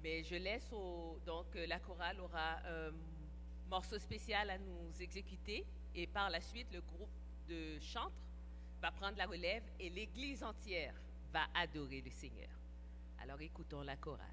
Mais je laisse donc la chorale aura un morceau spécial à nous exécuter et par la suite le groupe de chantres va prendre la relève et l'église entière va adorer le Seigneur. Alors écoutons la chorale.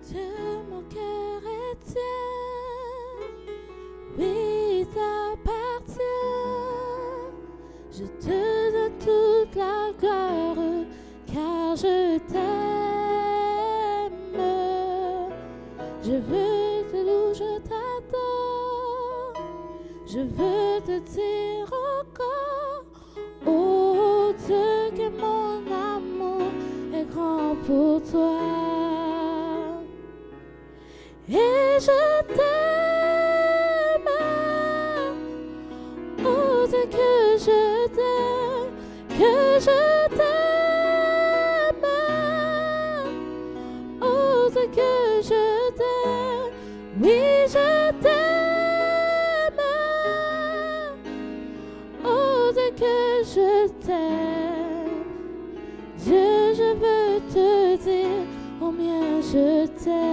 Dieu, mon cœur est tien, oui, t'appartient. Je te donne toute la gloire, car je t'aime. Je veux te louer, je t'adore. Je veux te dire encore, oh Dieu, que mon amour est grand pour toi. Et je t'aime, oh Dieu, que je t'aime, que je t'aime, oh Dieu, que je t'aime, oui, je t'aime, oh Dieu, que je t'aime. Dieu, je veux te dire combien je t'aime.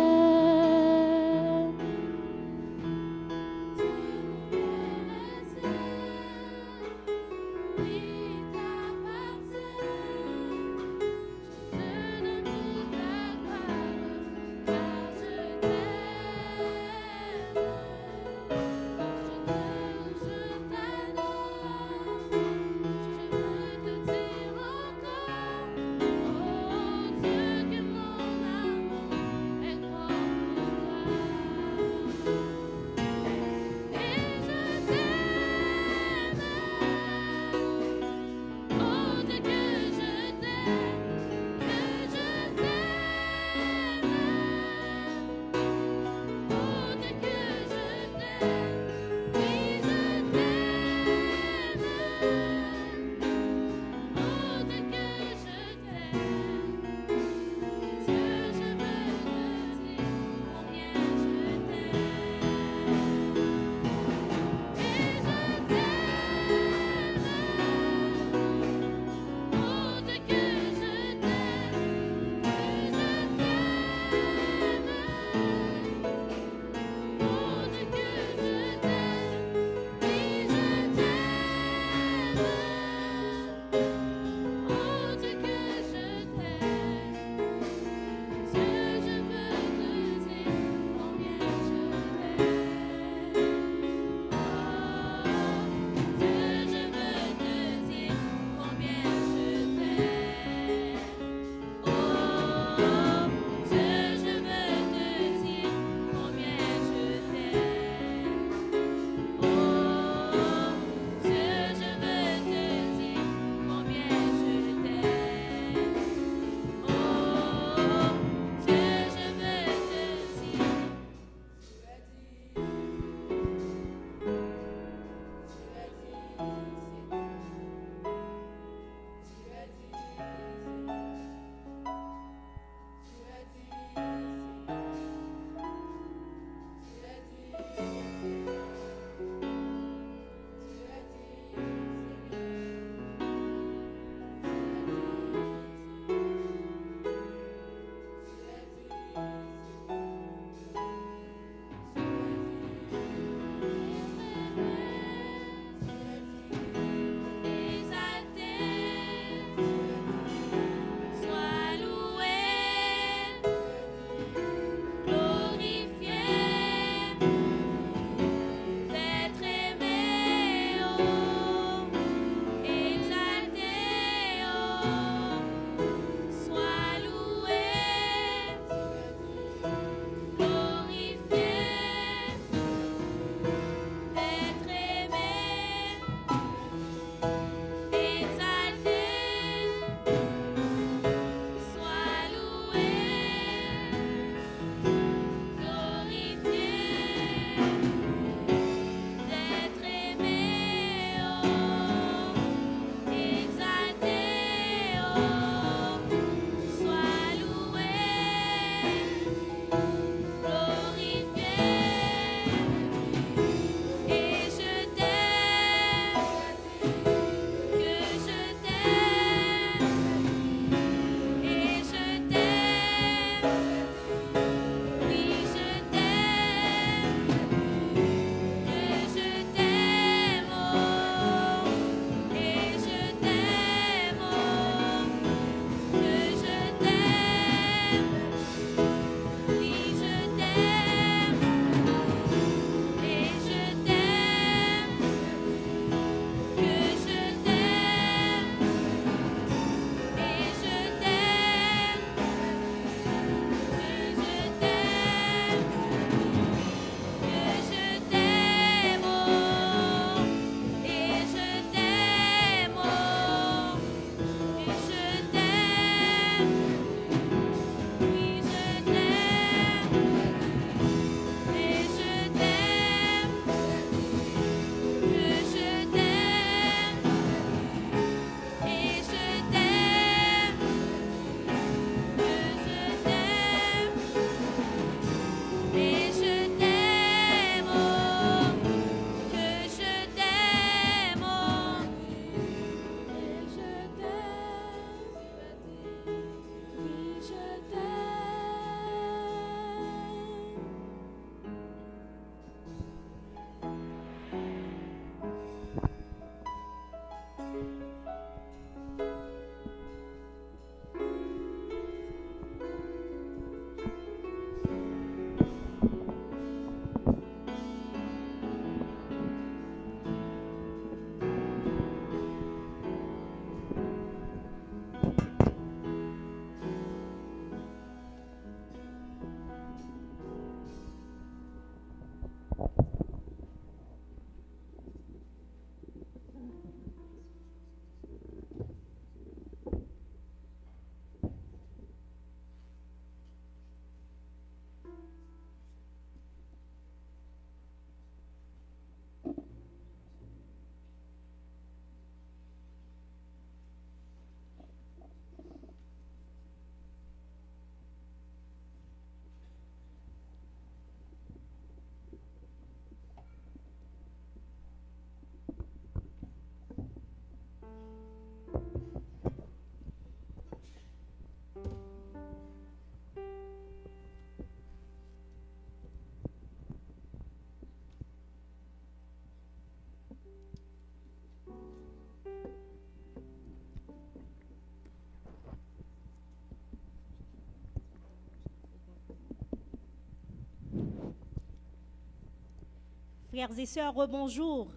Frères et sœurs, rebonjour.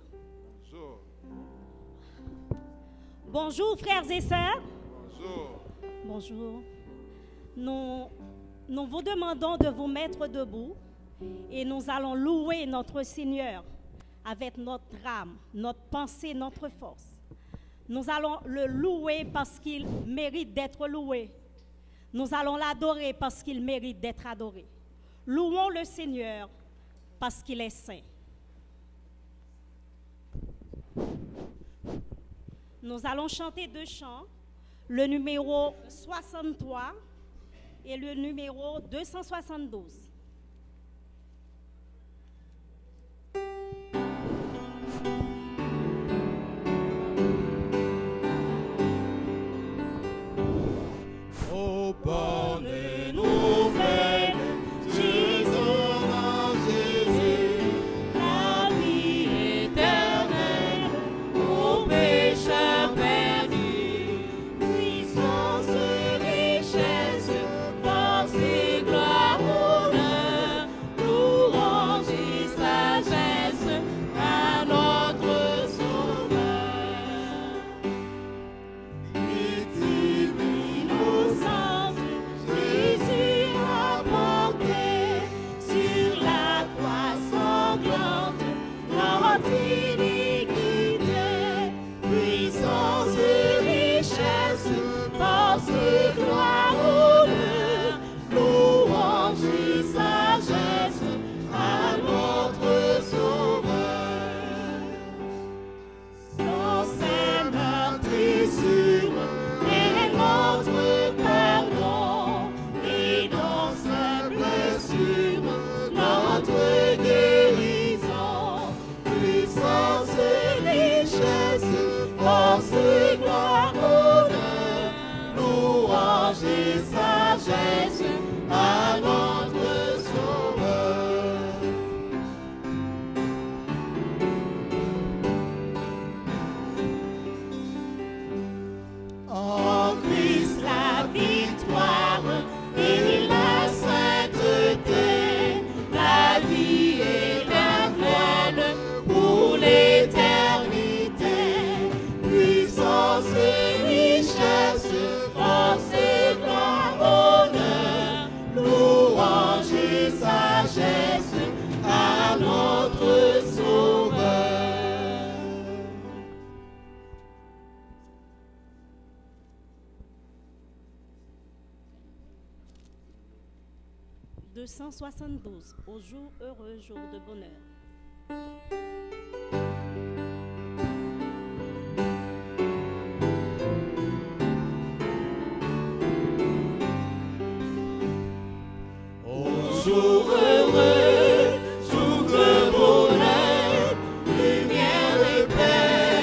Bonjour. Bonjour, frères et sœurs. Bonjour. Bonjour. Nous vous demandons de vous mettre debout et nous allons louer notre Seigneur avec notre âme, notre pensée, notre force. Nous allons le louer parce qu'il mérite d'être loué. Nous allons l'adorer parce qu'il mérite d'être adoré. Louons le Seigneur parce qu'il est saint. Nous allons chanter 2 chants, le numéro 63 et le numéro 272. Ô bonne nouvelle, Jésus, La vie éternelle aux pécheurs perdus, puissance, richesse, force et gloire, honneur, louange et sagesse à notre Sauveur. victime Innocente, Jésus a porté sur la croix sanglante notre iniquité. Puissance, richesse, force, gloire, honneur, louange et sagesse à notre Sauveur. Dans ses meurtrissures et notre pardon, et dans ses blessures, notre guérison. Puissance, richesse, force, gloire, honneur, louange et sagesse à notre Sauveur. En Christ la victoire et la sainteté, la vie éternelle pour l'éternité. Puissance, richesse, force et gloire, honneur, louange et sagesse à notre Sauveur. 272, au jour heureux, jour de bonheur. Jour heureux, jour de bonheur, lumière et paix,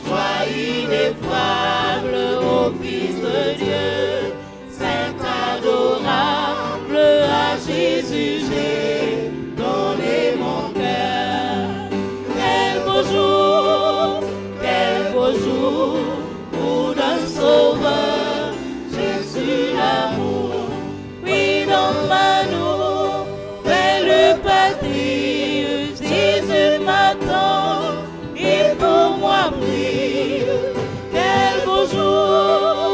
joie ineffable au Fils de Dieu, Saint adorable à Jésus, j'ai donné mon cœur. Quel beau jour, pour d'un sauveur, Jésus l'amour, oui dans ma nouvelle patrie, Jésus m'attend et pour moi prie. Quel beau jour,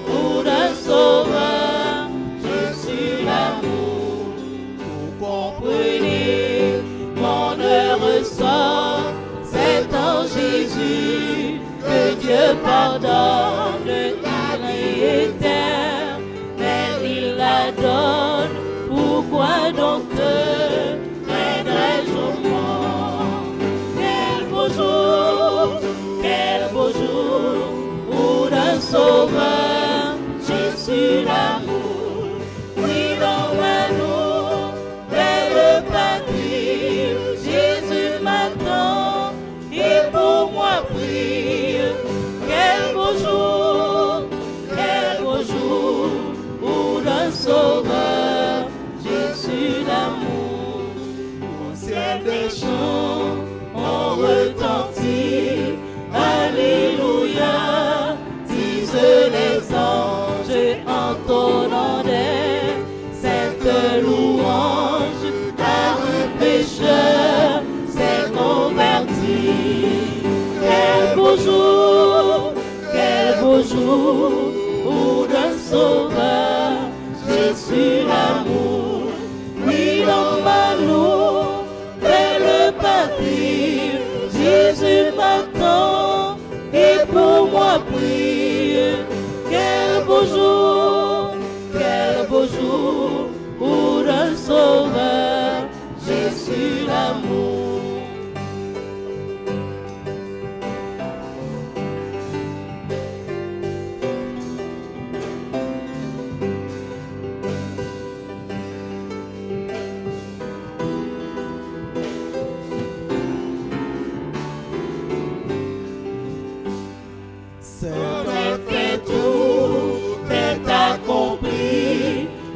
pour un sauveur, Jésus l'amour. Vous comprenez, mon heureux sort, c'est en Jésus que Dieu pardonne la vie éternelle, il la donne. Pourquoi donc te craindrais-je au monde? Quel beau jour, pour un sauveur, Jésus l'amour, oui dans ma nouvelle patrie, Jésus m'attend et pour moi prie. Quel beau jour, pour un sauveur, Jésus l'amour. Au ciel des chants, on retentit, Alléluia, disent les anges entonnant des saintes louanges à beau jour, quel beau jour pour le Sauveur, Jésus l'amour, oui dans nous, belle patrie, Jésus m'attend, et pour moi prie, quel beau jour pour le Sauveur, Jésus l'amour.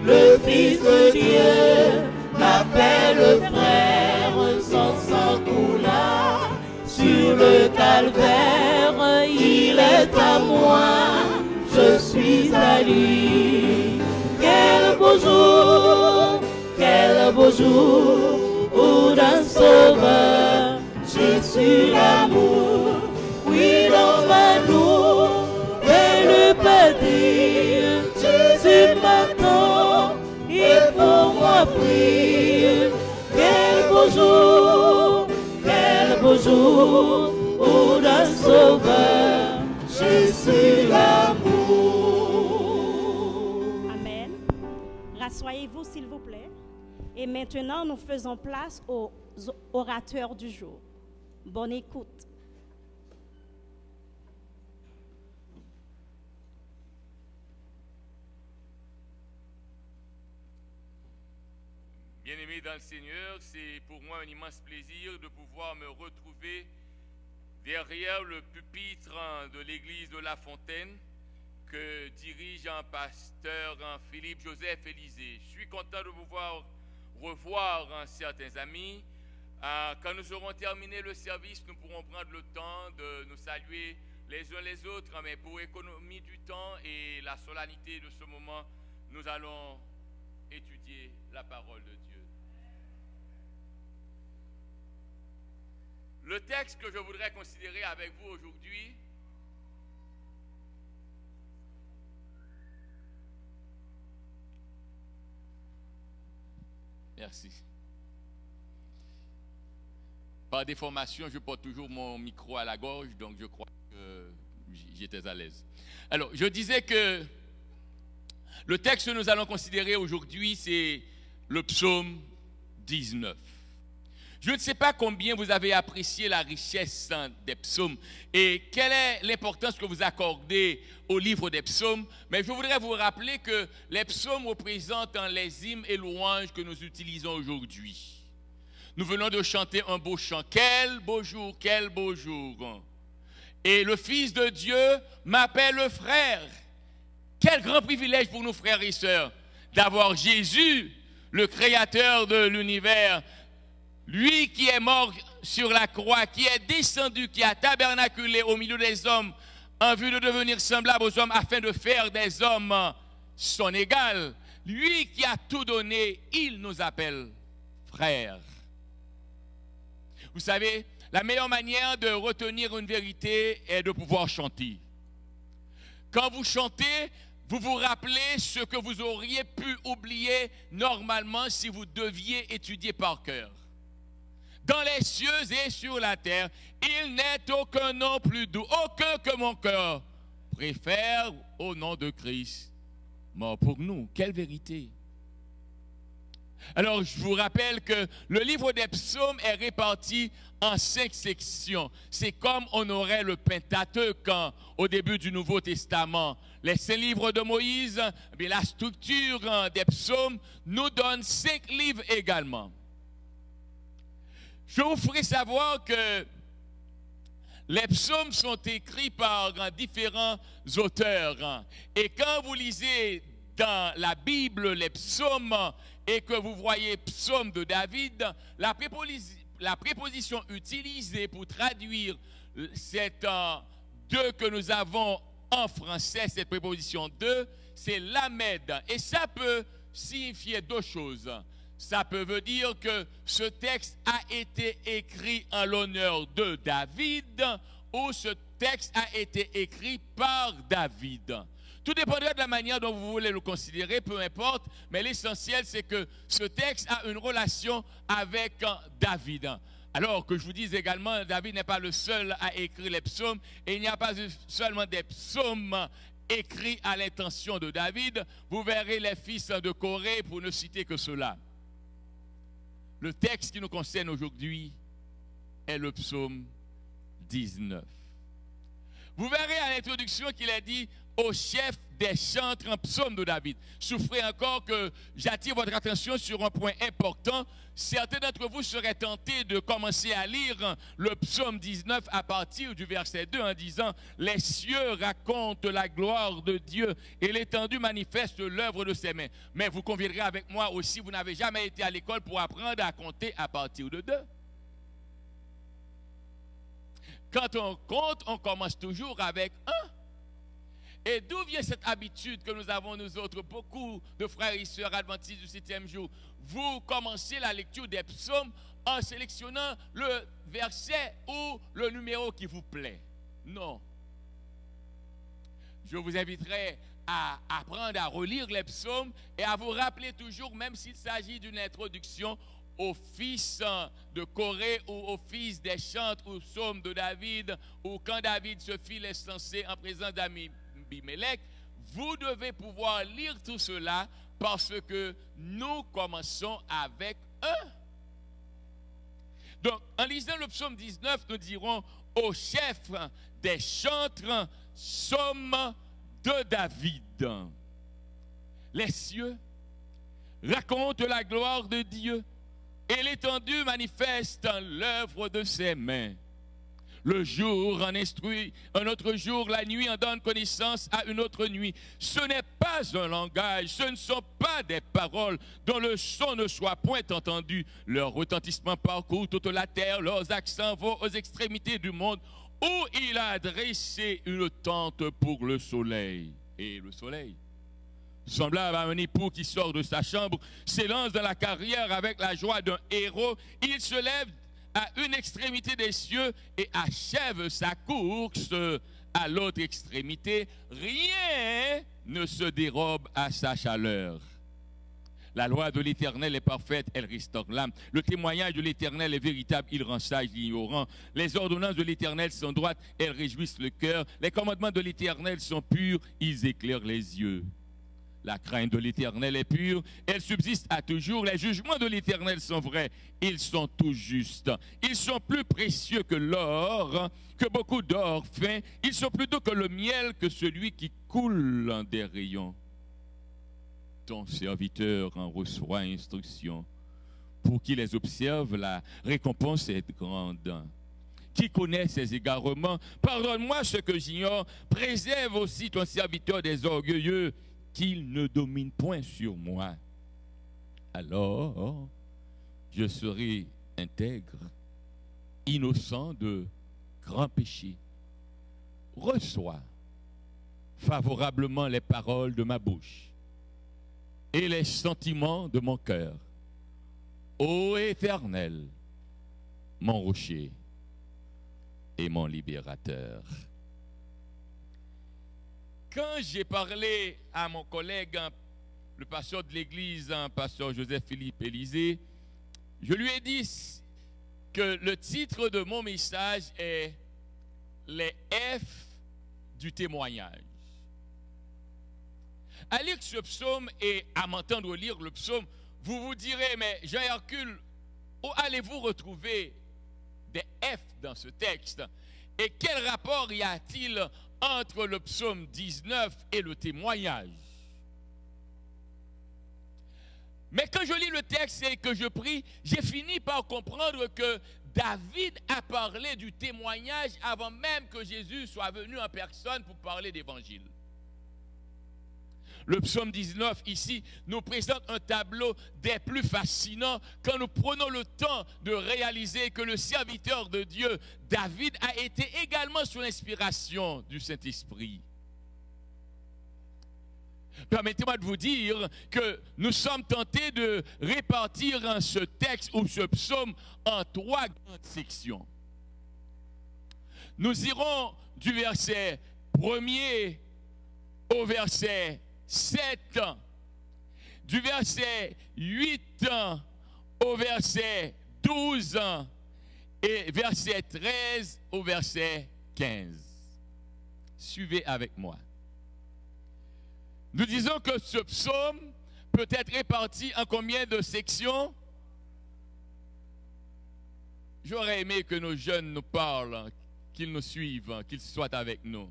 Le Fils de Dieu m'appelle frère, son sang coula sur le calvaire, il est à moi, je suis à lui. Quel beau jour pour un sauveur, Jésus l'amour, oui dans ma nouvelle patrie, Jésus m'attend, et pour moi prie. Quel beau jour pour un sauveur, Jésus l'amour. Amen. Rassoyez-vous s'il vous plaît. Et maintenant, nous faisons place aux orateurs du jour. Bonne écoute. Bien-aimés dans le Seigneur, c'est pour moi un immense plaisir de pouvoir me retrouver derrière le pupitre de l'église de La Fontaine que dirige un pasteur, Philippe Joseph Élysée. Je suis content de pouvoir revoir certains amis. Quand nous aurons terminé le service, nous pourrons prendre le temps de nous saluer les uns les autres, mais pour économie du temps et la solennité de ce moment, nous allons étudier la parole de Dieu. Le texte que je voudrais considérer avec vous aujourd'hui merci. Par déformation, je porte toujours mon micro à la gorge, donc je crois que j'étais à l'aise. Alors, je disais que le texte que nous allons considérer aujourd'hui, c'est le psaume 19. Je ne sais pas combien vous avez apprécié la richesse des psaumes et quelle est l'importance que vous accordez au livre des psaumes, mais je voudrais vous rappeler que les psaumes représentent les hymnes et louanges que nous utilisons aujourd'hui. Nous venons de chanter un beau chant. Quel beau jour, quel beau jour. Et le Fils de Dieu m'appelle frère. Quel grand privilège pour nous, frères et sœurs, d'avoir Jésus, le créateur de l'univers, lui qui est mort sur la croix, qui est descendu, qui a tabernaculé au milieu des hommes en vue de devenir semblable aux hommes afin de faire des hommes son égal. Lui qui a tout donné, il nous appelle frères. Vous savez, la meilleure manière de retenir une vérité est de pouvoir chanter. Quand vous chantez, vous vous rappelez ce que vous auriez pu oublier normalement si vous deviez étudier par cœur. Dans les cieux et sur la terre, il n'est aucun nom plus doux, aucun que mon cœur préfère au nom de Christ, mort pour nous. Quelle vérité! Alors, je vous rappelle que le livre des psaumes est réparti en 5 sections. C'est comme on aurait le Pentateuque au début du Nouveau Testament. Les 5 livres de Moïse, mais la structure des psaumes nous donne 5 livres également. Je vous ferai savoir que les psaumes sont écrits par différents auteurs. Et quand vous lisez dans la Bible les psaumes et que vous voyez psaume de David, la préposition utilisée pour traduire cette deux que nous avons en français, cette préposition de, c'est lamed. Et ça peut signifier 2 choses. Ça peut veut dire que ce texte a été écrit en l'honneur de David ou ce texte a été écrit par David. Tout dépendra de la manière dont vous voulez le considérer, peu importe, mais l'essentiel c'est que ce texte a une relation avec David. Alors que je vous dis également, David n'est pas le seul à écrire les psaumes, et il n'y a pas seulement des psaumes écrits à l'intention de David. Vous verrez les fils de Corée, pour ne citer que cela. Le texte qui nous concerne aujourd'hui est le psaume 19. Vous verrez à l'introduction qu'il est dit au chef des chantres en psaume de David. Souffrez encore que j'attire votre attention sur un point important. Certains d'entre vous seraient tentés de commencer à lire le psaume 19 à partir du verset 2 en disant « Les cieux racontent la gloire de Dieu et l'étendue manifeste l'œuvre de ses mains. » Mais vous conviendrez avec moi aussi, vous n'avez jamais été à l'école pour apprendre à compter à partir de 2. Quand on compte, on commence toujours avec 1. Et d'où vient cette habitude que nous avons, nous autres, beaucoup de frères et sœurs adventistes du 7e jour? Vous commencez la lecture des psaumes en sélectionnant le verset ou le numéro qui vous plaît. Non. Je vous inviterai à apprendre à relire les psaumes et à vous rappeler toujours, même s'il s'agit d'une introduction, au fils de Corée ou au fils des chantres ou psaumes de David, ou quand David se fit licencier en présence d'Abimelech, vous devez pouvoir lire tout cela parce que nous commençons avec 1. Donc, en lisant le psaume 19, nous dirons au chef des chantres, psaume de David. Les cieux racontent la gloire de Dieu et l'étendue manifeste l'œuvre de ses mains. Le jour en instruit un autre jour, la nuit en donne connaissance à une autre nuit. Ce n'est pas un langage, ce ne sont pas des paroles dont le son ne soit point entendu. Leur retentissement parcourt toute la terre, leurs accents vont aux extrémités du monde, où il a dressé une tente pour le soleil. Et le soleil, semblable à un époux qui sort de sa chambre, s'élance dans la carrière avec la joie d'un héros. Il se lève à une extrémité des cieux et achève sa course à l'autre extrémité. Rien ne se dérobe à sa chaleur. La loi de l'Éternel est parfaite, elle restaure l'âme. Le témoignage de l'Éternel est véritable, il rend sage l'ignorant. Les ordonnances de l'Éternel sont droites, elles réjouissent le cœur. Les commandements de l'Éternel sont purs, ils éclairent les yeux. La crainte de l'Éternel est pure, elle subsiste à toujours. Les jugements de l'Éternel sont vrais, ils sont tout justes. Ils sont plus précieux que l'or, que beaucoup d'or fin. Ils sont plus doux que le miel, que celui qui coule en des rayons. Ton serviteur en reçoit instruction. Pour qui les observe, la récompense est grande. Qui connaît ses égarements? Pardonne-moi ce que j'ignore. Préserve aussi ton serviteur des orgueilleux, qu'il ne domine point sur moi. Alors, je serai intègre, innocent de grands péchés. Reçois favorablement les paroles de ma bouche et les sentiments de mon cœur. Ô Éternel, mon rocher et mon libérateur. Quand j'ai parlé à mon collègue, le pasteur de l'église, pasteur Joseph-Philippe Élysée, je lui ai dit que le titre de mon message est « Les F du témoignage ». À lire ce psaume et à m'entendre lire le psaume, vous vous direz, mais Jean-Hercule, où allez-vous retrouver des F dans ce texte? Et quel rapport y a-t-il entre le psaume 19 et le témoignage? Mais quand je lis le texte et que je prie, j'ai fini par comprendre que David a parlé du témoignage avant même que Jésus soit venu en personne pour parler d'évangile. Le psaume 19 ici nous présente un tableau des plus fascinants quand nous prenons le temps de réaliser que le serviteur de Dieu, David, a été également sous l'inspiration du Saint-Esprit. Permettez-moi de vous dire que nous sommes tentés de répartir ce texte ou ce psaume en 3 grandes sections. Nous irons du verset 1er au verset 7, du verset 8 au verset 12 et verset 13 au verset 15. Suivez avec moi. Nous disons que ce psaume peut être réparti en combien de sections? J'aurais aimé que nos jeunes nous parlent, qu'ils nous suivent, qu'ils soient avec nous.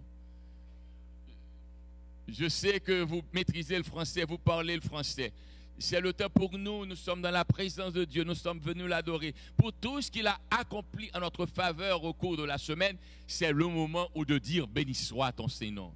Je sais que vous maîtrisez le français, vous parlez le français. C'est le temps pour nous, nous sommes dans la présence de Dieu, nous sommes venus l'adorer. Pour tout ce qu'il a accompli en notre faveur au cours de la semaine, c'est le moment où de dire béni soit ton Saint-Nom.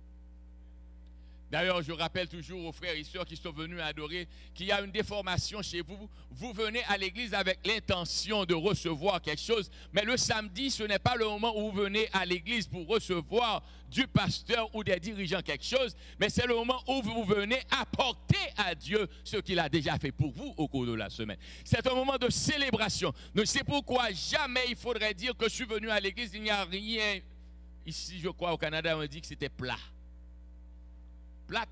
D'ailleurs, je rappelle toujours aux frères et sœurs qui sont venus adorer qu'il y a une déformation chez vous. Vous venez à l'église avec l'intention de recevoir quelque chose, mais le samedi, ce n'est pas le moment où vous venez à l'église pour recevoir du pasteur ou des dirigeants quelque chose, mais c'est le moment où vous venez apporter à Dieu ce qu'il a déjà fait pour vous au cours de la semaine. C'est un moment de célébration. Donc c'est pourquoi jamais il faudrait dire que je suis venu à l'église, il n'y a rien. Ici, je crois, au Canada, on dit que c'était plat. Plate.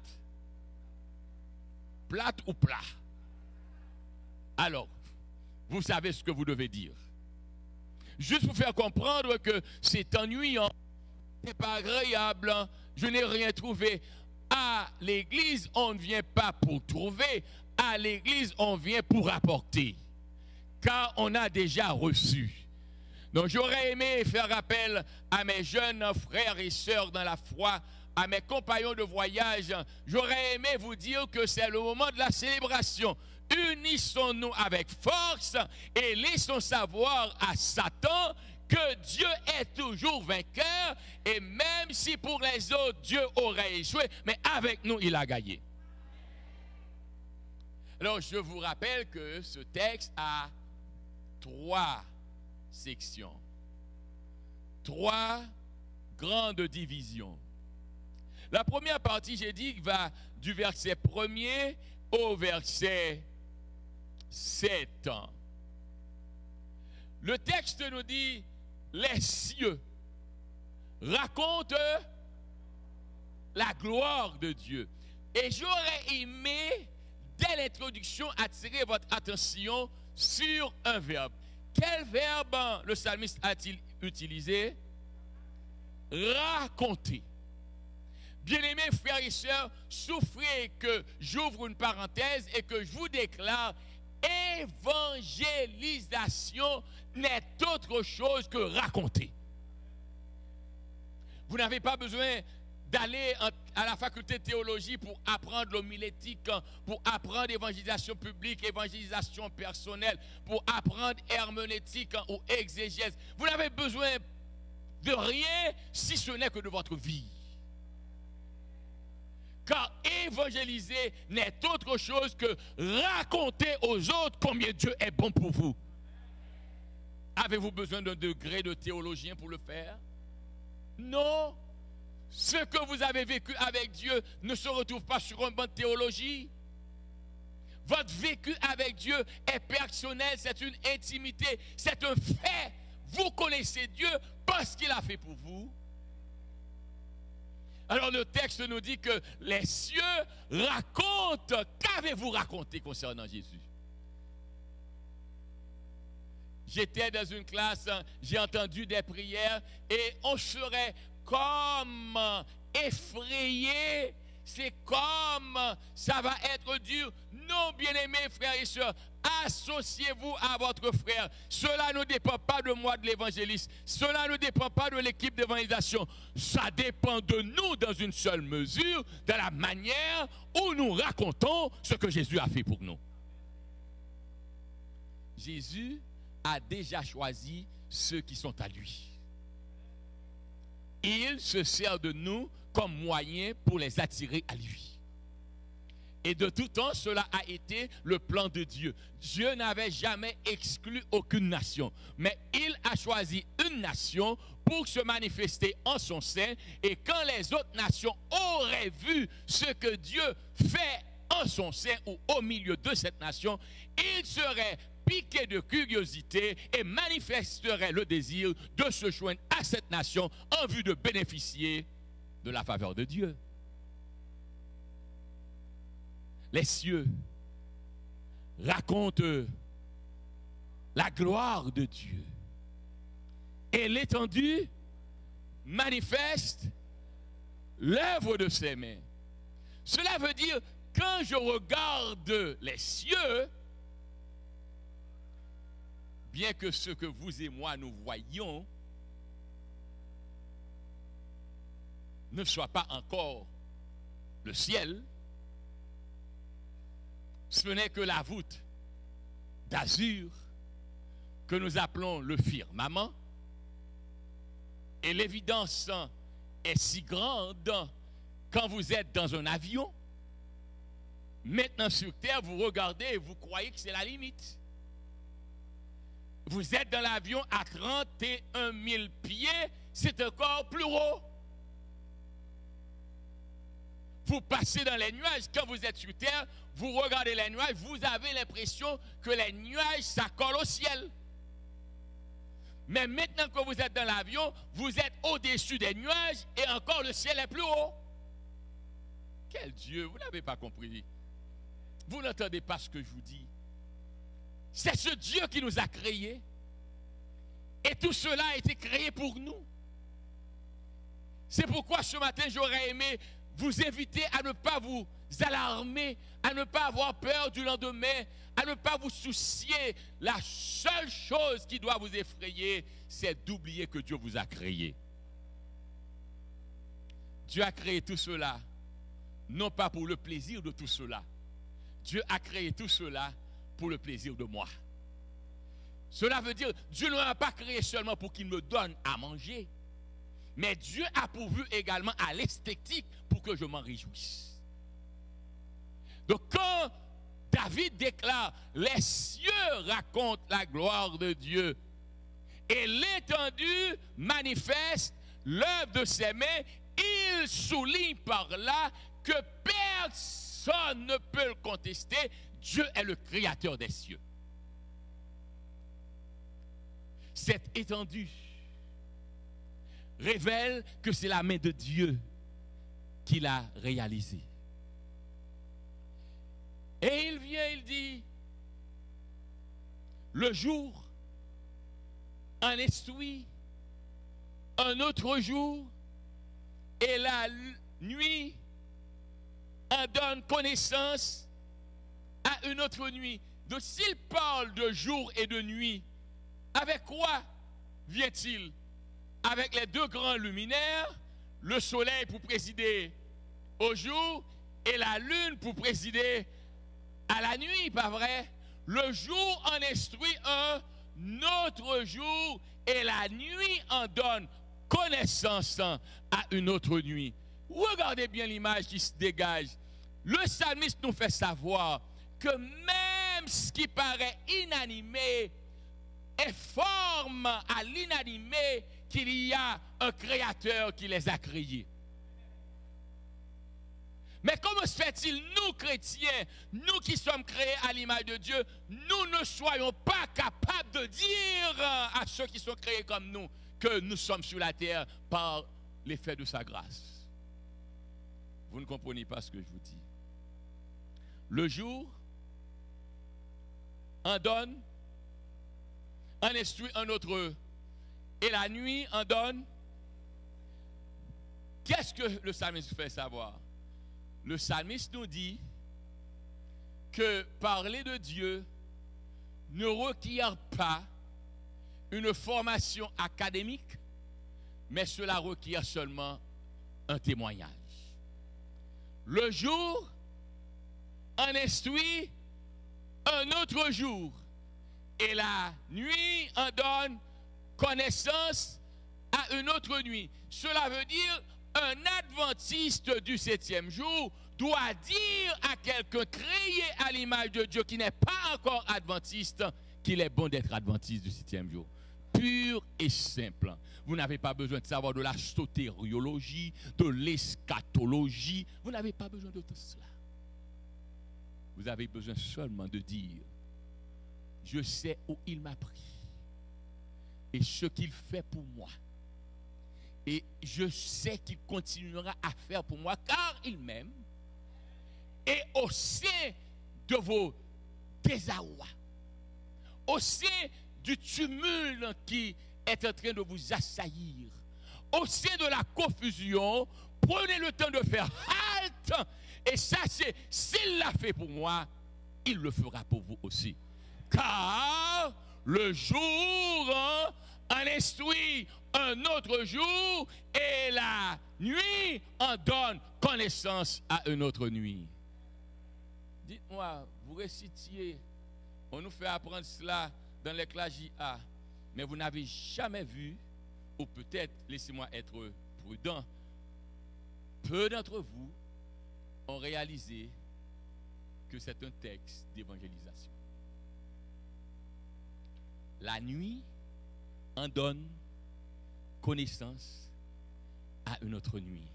Plate ou plat? Alors, vous savez ce que vous devez dire. Juste pour faire comprendre que c'est ennuyant, c'est pas agréable, je n'ai rien trouvé. À l'église, on ne vient pas pour trouver, à l'église, on vient pour apporter. Car on a déjà reçu. Donc j'aurais aimé faire appel à mes jeunes frères et sœurs dans la foi, à mes compagnons de voyage. J'aurais aimé vous dire que c'est le moment de la célébration. Unissons-nous avec force et laissons savoir à Satan que Dieu est toujours vainqueur, et même si pour les autres Dieu aurait échoué, mais avec nous il a gagné. Alors je vous rappelle que ce texte a 3 sections, 3 grandes divisions. La première partie, j'ai dit, va du verset 1er au verset 7. Le texte nous dit, les cieux racontent la gloire de Dieu. Et j'aurais aimé, dès l'introduction, attirer votre attention sur un verbe. Quel verbe le psalmiste a-t-il utilisé? Raconter. Bien-aimés frères et sœurs, souffrez que j'ouvre une parenthèse et que je vous déclare, évangélisation n'est autre chose que raconter. Vous n'avez pas besoin d'aller à la faculté de théologie pour apprendre l'homilétique, pour apprendre évangélisation publique, évangélisation personnelle, pour apprendre herméneutique ou exégèse. Vous n'avez besoin de rien si ce n'est que de votre vie. Car évangéliser n'est autre chose que raconter aux autres combien Dieu est bon pour vous. Avez-vous besoin d'un degré de théologien pour le faire? Non. Ce que vous avez vécu avec Dieu ne se retrouve pas sur un banc de théologie. Votre vécu avec Dieu est personnel, c'est une intimité, c'est un fait. Vous connaissez Dieu parce qu'il a fait pour vous. Alors le texte nous dit que les cieux racontent. Qu'avez-vous raconté concernant Jésus? J'étais dans une classe, j'ai entendu des prières et on serait comme effrayé. C'est comme ça va être dur. Non, bien-aimés frères et sœurs, associez-vous à votre frère. Cela ne dépend pas de moi, de l'évangéliste. Cela ne dépend pas de l'équipe d'évangélisation. Ça dépend de nous dans une seule mesure, de la manière où nous racontons ce que Jésus a fait pour nous. Jésus a déjà choisi ceux qui sont à lui. Il se sert de nous comme moyen pour les attirer à lui. Et de tout temps, cela a été le plan de Dieu. Dieu n'avait jamais exclu aucune nation, mais il a choisi une nation pour se manifester en son sein. Et quand les autres nations auraient vu ce que Dieu fait en son sein ou au milieu de cette nation, ils seraient piqué de curiosité et manifesterait le désir de se joindre à cette nation en vue de bénéficier de la faveur de Dieu. Les cieux racontent la gloire de Dieu et l'étendue manifeste l'œuvre de ses mains. Cela veut dire, quand je regarde les cieux, bien que ce que vous et moi nous voyons ne soit pas encore le ciel, ce n'est que la voûte d'azur que nous appelons le firmament. Et l'évidence est si grande quand vous êtes dans un avion. Maintenant sur terre, vous regardez et vous croyez que c'est la limite. Vous êtes dans l'avion à 31 000 pieds, c'est encore plus haut. Vous passez dans les nuages, quand vous êtes sur terre, vous regardez les nuages, vous avez l'impression que les nuages s'accolent au ciel. Mais maintenant que vous êtes dans l'avion, vous êtes au-dessus des nuages et encore le ciel est plus haut. Quel Dieu, vous n'avez pas compris. Vous n'entendez pas ce que je vous dis. C'est ce Dieu qui nous a créés. Et tout cela a été créé pour nous. C'est pourquoi ce matin, j'aurais aimé vous inviter à ne pas vous alarmer, à ne pas avoir peur du lendemain, à ne pas vous soucier. La seule chose qui doit vous effrayer, c'est d'oublier que Dieu vous a créé. Dieu a créé tout cela, non pas pour le plaisir de tout cela. Dieu a créé tout cela pour le plaisir de moi. Cela veut dire, Dieu ne m'a pas créé seulement pour qu'il me donne à manger, mais Dieu a pourvu également à l'esthétique pour que je m'en réjouisse. Donc quand David déclare, les cieux racontent la gloire de Dieu et l'étendue manifeste l'œuvre de ses mains, il souligne par là que personne ne peut le contester. Dieu est le créateur des cieux. Cette étendue révèle que c'est la main de Dieu qui l'a réalisée. Et il vient, il dit, le jour en instruit un autre jour et la nuit en donne connaissance à une autre nuit. Donc s'il parle de jour et de nuit, avec quoi vient-il? Avec les deux grands luminaires, le soleil pour présider au jour et la lune pour présider à la nuit, pas vrai? Le jour en instruit un autre jour et la nuit en donne connaissance à une autre nuit. Regardez bien l'image qui se dégage. Le psalmiste nous fait savoir que même ce qui paraît inanimé informe à l'inanimé qu'il y a un créateur qui les a créés. Mais comment se fait-il, nous chrétiens, nous qui sommes créés à l'image de Dieu, nous ne soyons pas capables de dire à ceux qui sont créés comme nous que nous sommes sur la terre par l'effet de sa grâce? Vous ne comprenez pas ce que je vous dis. Le jour en donne, en instruit un autre, et la nuit en donne. Qu'est-ce que le psalmiste fait savoir? Le psalmiste nous dit que parler de Dieu ne requiert pas une formation académique, mais cela requiert seulement un témoignage. Le jour en instruit un autre jour, et la nuit en donne connaissance à une autre nuit. Cela veut dire un adventiste du 7e jour doit dire à quelqu'un créé à l'image de Dieu qui n'est pas encore adventiste qu'il est bon d'être adventiste du 7e jour. Pur et simple. Vous n'avez pas besoin de savoir de la sotériologie, de l'eschatologie. Vous n'avez pas besoin de tout cela. Vous avez besoin seulement de dire je sais où il m'a pris et ce qu'il fait pour moi. Et je sais qu'il continuera à faire pour moi car il m'aime. Et au sein de vos désarrois, au sein du tumulte qui est en train de vous assaillir, au sein de la confusion, prenez le temps de faire halte et sachez, s'il l'a fait pour moi, il le fera pour vous aussi. Car le jour en instruit un autre jour et la nuit en donne connaissance à une autre nuit. Dites-moi, vous récitiez, on nous fait apprendre cela dans les classes JA, mais vous n'avez jamais vu, ou peut-être, laissez-moi être prudent, peu d'entre vous ont réalisé que c'est un texte d'évangélisation. La nuit en donne connaissance à une autre nuit.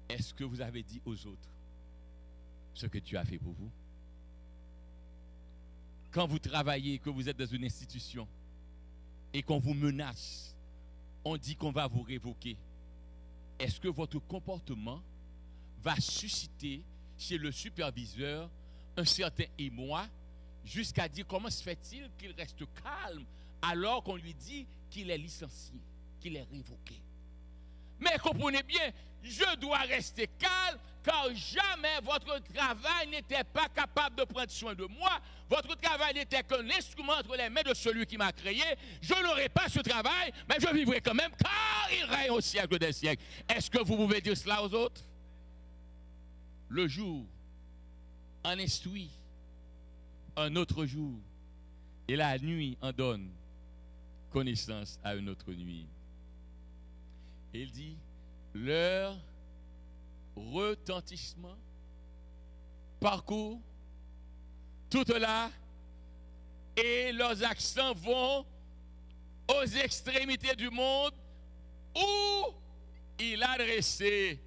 Est-ce que vous avez dit aux autres ce que tu as fait pour vous? Quand vous travaillez, que vous êtes dans une institution et qu'on vous menace, on dit qu'on va vous révoquer. Est-ce que votre comportement va susciter chez le superviseur un certain émoi jusqu'à dire comment se fait-il qu'il reste calme alors qu'on lui dit qu'il est licencié, qu'il est révoqué? Mais comprenez bien, je dois rester calme car jamais votre travail n'était pas capable de prendre soin de moi. Votre travail n'était qu'un instrument entre les mains de celui qui m'a créé. Je n'aurai pas ce travail, mais je vivrai quand même car il règne au siècle des siècles. Est-ce que vous pouvez dire cela aux autres? Le jour en instruit un autre jour et la nuit en donne connaissance à une autre nuit. Et il dit, leur retentissement parcourt toute là et leurs accents vont aux extrémités du monde où il a dressé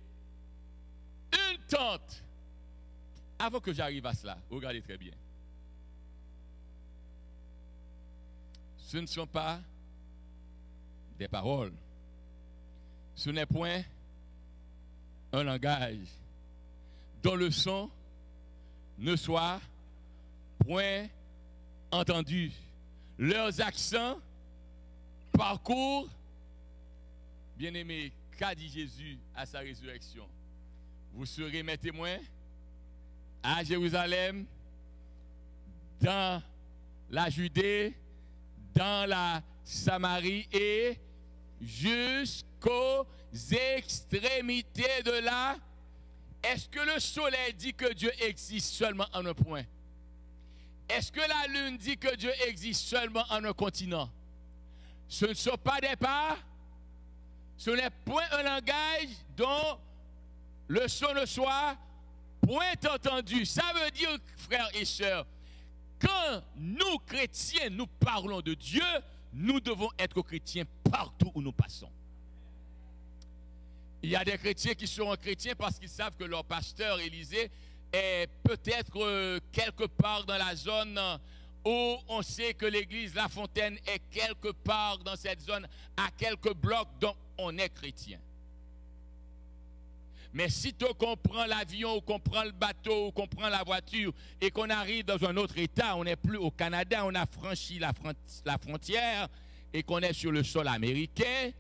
une tente. Avant que j'arrive à cela, regardez très bien. Ce ne sont pas des paroles. Ce n'est point un langage dont le son ne soit point entendu. Leurs accents parcourent, bien-aimés, qu'a dit Jésus à sa résurrection? Vous serez mes témoins à Jérusalem, dans la Judée, dans la Samarie et jusqu'aux extrémités de la... Est-ce que le soleil dit que Dieu existe seulement en un point? Est-ce que la lune dit que Dieu existe seulement en un continent? Ce ne sont pas des pas, ce n'est point un langage dont le son ne soit point entendu. Ça veut dire, frères et sœurs, quand nous, chrétiens, nous parlons de Dieu, nous devons être chrétiens partout où nous passons. Il y a des chrétiens qui seront chrétiens parce qu'ils savent que leur pasteur Élisée est peut-être quelque part dans la zone où on sait que l'église La Fontaine est quelque part dans cette zone, à quelques blocs, donc on est chrétien. Mais sitôt qu'on prend l'avion, ou qu'on prend le bateau, ou qu'on prend la voiture, et qu'on arrive dans un autre État, on n'est plus au Canada, on a franchi la frontière, et qu'on est sur le sol américain,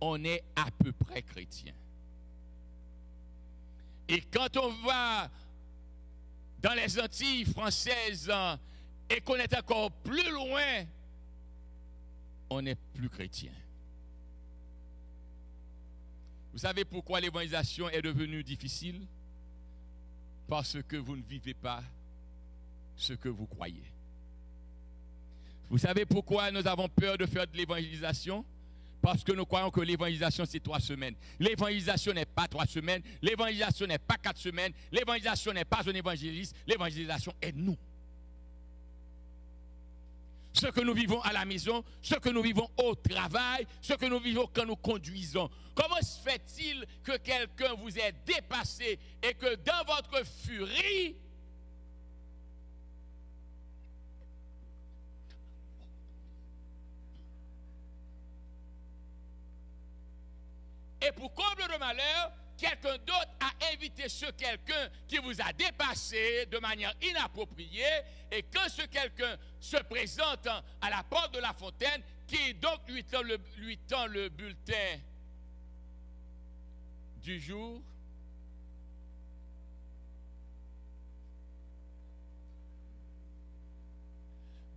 on est à peu près chrétien. Et quand on va dans les Antilles françaises, et qu'on est encore plus loin, on n'est plus chrétien. Vous savez pourquoi l'évangélisation est devenue difficile? Parce que vous ne vivez pas ce que vous croyez. Vous savez pourquoi nous avons peur de faire de l'évangélisation? Parce que nous croyons que l'évangélisation c'est 3 semaines. L'évangélisation n'est pas 3 semaines. L'évangélisation n'est pas 4 semaines. L'évangélisation n'est pas un évangéliste. L'évangélisation est nous. Ce que nous vivons à la maison, ce que nous vivons au travail, ce que nous vivons quand nous conduisons. Comment se fait-il que quelqu'un vous ait dépassé et que dans votre furie, Et pour comble de malheur, quelqu'un d'autre a invité ce quelqu'un qui vous a dépassé de manière inappropriée. Et quand ce quelqu'un se présente à la porte de la fontaine, qui donc lui tend le bulletin du jour,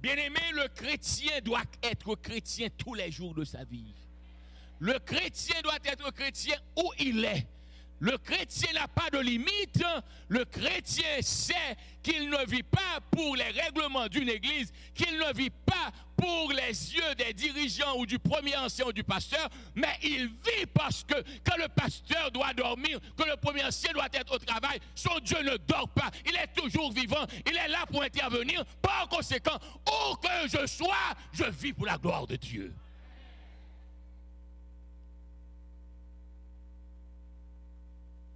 bien-aimé, le chrétien doit être chrétien tous les jours de sa vie. Le chrétien doit être chrétien où il est. Le chrétien n'a pas de limite. Le chrétien sait qu'il ne vit pas pour les règlements d'une église, qu'il ne vit pas pour les yeux des dirigeants ou du premier ancien ou du pasteur, mais il vit parce que quand le pasteur doit dormir, que le premier ancien doit être au travail, son Dieu ne dort pas. Il est toujours vivant. Il est là pour intervenir. Par conséquent, où que je sois, je vis pour la gloire de Dieu.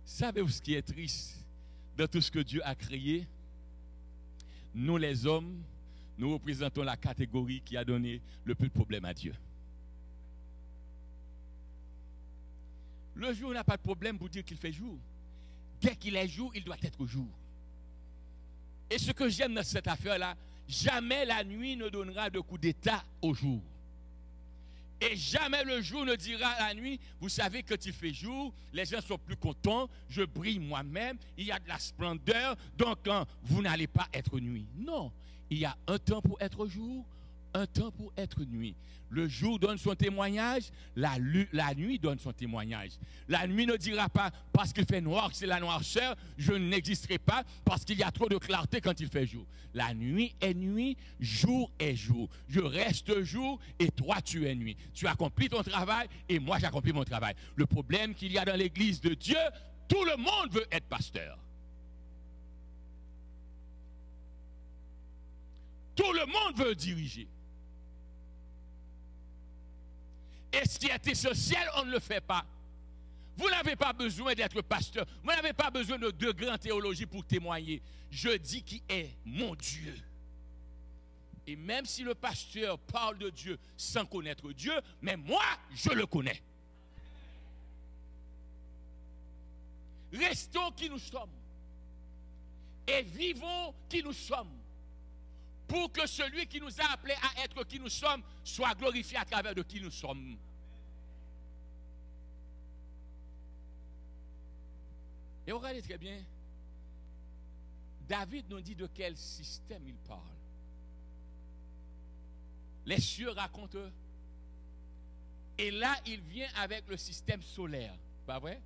Savez-vous ce qui est triste dans tout ce que Dieu a créé? Nous les hommes, nous représentons la catégorie qui a donné le plus de problèmes à Dieu. Le jour n'a pas de problème pour dire qu'il fait jour. Dès qu'il est jour, il doit être jour. Et ce que j'aime dans cette affaire-là, jamais la nuit ne donnera de coup d'état au jour. Et jamais le jour ne dira à la nuit, vous savez, quand il fait jour, les gens sont plus contents, je brille moi-même, il y a de la splendeur, donc vous n'allez pas être nuit. Non, il y a un temps pour être jour, un temps pour être nuit. Le jour donne son témoignage, la nuit donne son témoignage. La nuit ne dira pas, parce qu'il fait noir, c'est la noirceur, je n'existerai pas, parce qu'il y a trop de clarté quand il fait jour. La nuit est nuit, jour est jour. Je reste jour et toi tu es nuit. Tu accomplis ton travail et moi j'accomplis mon travail. Le problème qu'il y a dans l'église de Dieu, tout le monde veut être pasteur. Tout le monde veut diriger. Et ce qui est essentiel, on ne le fait pas. Vous n'avez pas besoin d'être pasteur. Vous n'avez pas besoin de degrés en théologie pour témoigner. Je dis qui est mon Dieu. Et même si le pasteur parle de Dieu sans connaître Dieu, mais moi, je le connais. Restons qui nous sommes. Et vivons qui nous sommes. Pour que celui qui nous a appelés à être qui nous sommes soit glorifié à travers de qui nous sommes. Et regardez très bien, David nous dit de quel système il parle. Les cieux racontent, et là il vient avec le système solaire, pas vrai?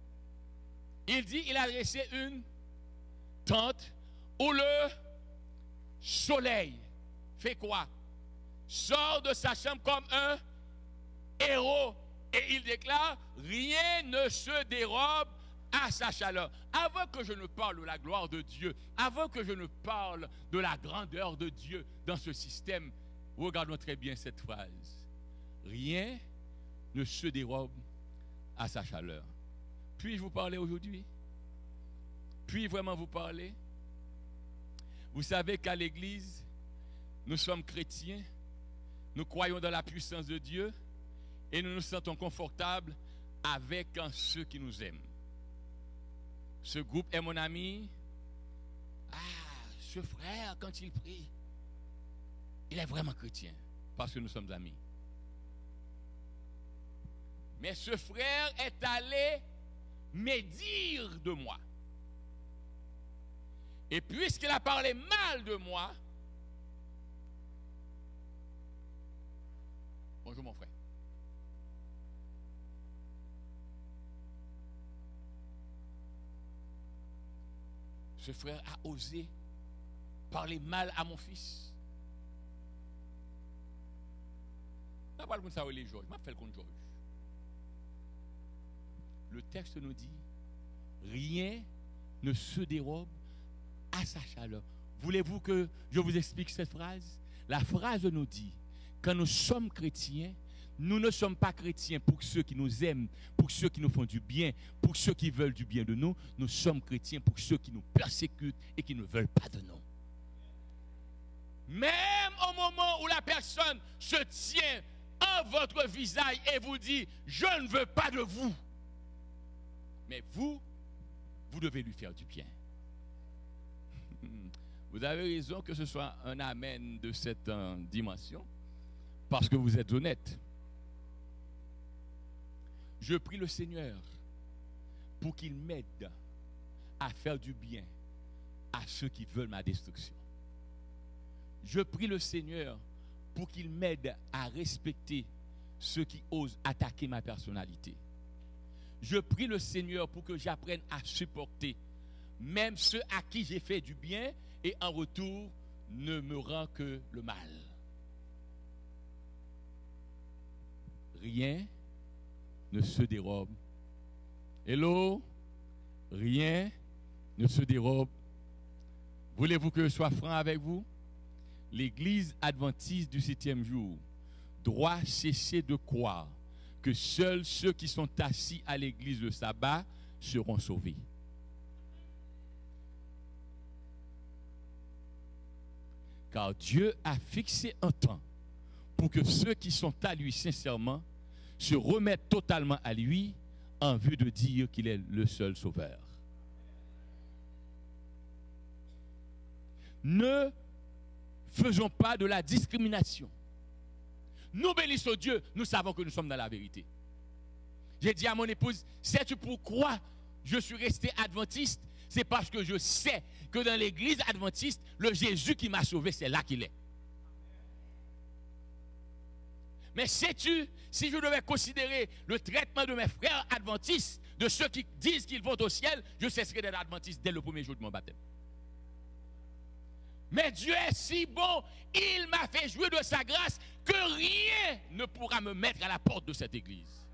Il dit, il a dressé une tente où le soleil fait quoi? Sort de sa chambre comme un héros. Et il déclare, rien ne se dérobe à sa chaleur. Avant que je ne parle de la gloire de Dieu, avant que je ne parle de la grandeur de Dieu dans ce système, regardons très bien cette phrase. Rien ne se dérobe à sa chaleur. Puis-je vous parler aujourd'hui? Puis-je vraiment vous parler? Vous savez qu'à l'église, nous sommes chrétiens, nous croyons dans la puissance de Dieu et nous nous sentons confortables avec ceux qui nous aiment. Ce groupe est mon ami. Ah, ce frère, quand il prie, il est vraiment chrétien parce que nous sommes amis. Mais ce frère est allé médire de moi. Et puisqu'il a parlé mal de moi, bonjour mon frère. Ce frère a osé parler mal à mon fils. Je ne parle pas de ça, les Georges. Je m'appelle contre Georges. Le texte nous dit, rien ne se dérobe à sa chaleur. Voulez-vous que je vous explique cette phrase? La phrase nous dit, quand nous sommes chrétiens, nous ne sommes pas chrétiens pour ceux qui nous aiment, pour ceux qui nous font du bien, pour ceux qui veulent du bien de nous. Nous sommes chrétiens pour ceux qui nous persécutent et qui ne veulent pas de nous. Même au moment où la personne se tient en votre visage et vous dit « Je ne veux pas de vous », Mais vous devez lui faire du bien. Vous avez raison que ce soit un amen de cette dimension, parce que vous êtes honnête. Je prie le Seigneur pour qu'il m'aide à faire du bien à ceux qui veulent ma destruction. Je prie le Seigneur pour qu'il m'aide à respecter ceux qui osent attaquer ma personnalité. Je prie le Seigneur pour que j'apprenne à supporter même ceux à qui j'ai fait du bien et en retour ne me rend que le mal. Rien ne se dérobe. Hello? Rien ne se dérobe. Voulez-vous que je sois franc avec vous? L'Église adventiste du 7e jour doit cesser de croire que seuls ceux qui sont assis à l'église le sabbat seront sauvés. Car Dieu a fixé un temps pour que ceux qui sont à lui sincèrement se remettent totalement à lui en vue de dire qu'il est le seul sauveur. Ne faisons pas de la discrimination. Nous bénissons Dieu, nous savons que nous sommes dans la vérité. J'ai dit à mon épouse, sais-tu pourquoi je suis resté adventiste? C'est parce que je sais que dans l'église adventiste, le Jésus qui m'a sauvé, c'est là qu'il est. Mais sais-tu, si je devais considérer le traitement de mes frères adventistes, de ceux qui disent qu'ils vont au ciel, je cesserai d'être adventiste dès le premier jour de mon baptême. Mais Dieu est si bon, il m'a fait jouir de sa grâce que rien ne pourra me mettre à la porte de cette église.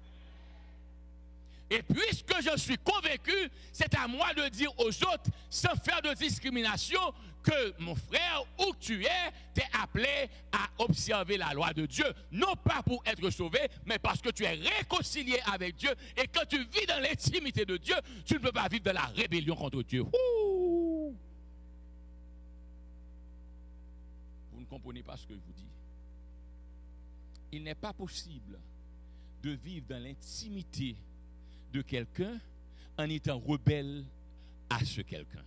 Et puisque je suis convaincu, c'est à moi de dire aux autres, sans faire de discrimination, que mon frère, où tu es, t'es appelé à observer la loi de Dieu. Non pas pour être sauvé, mais parce que tu es réconcilié avec Dieu. Et quand tu vis dans l'intimité de Dieu, tu ne peux pas vivre dans la rébellion contre Dieu. Ouh! Vous ne comprenez pas ce que je vous dis. Il n'est pas possible de vivre dans l'intimité de quelqu'un en étant rebelle à ce quelqu'un.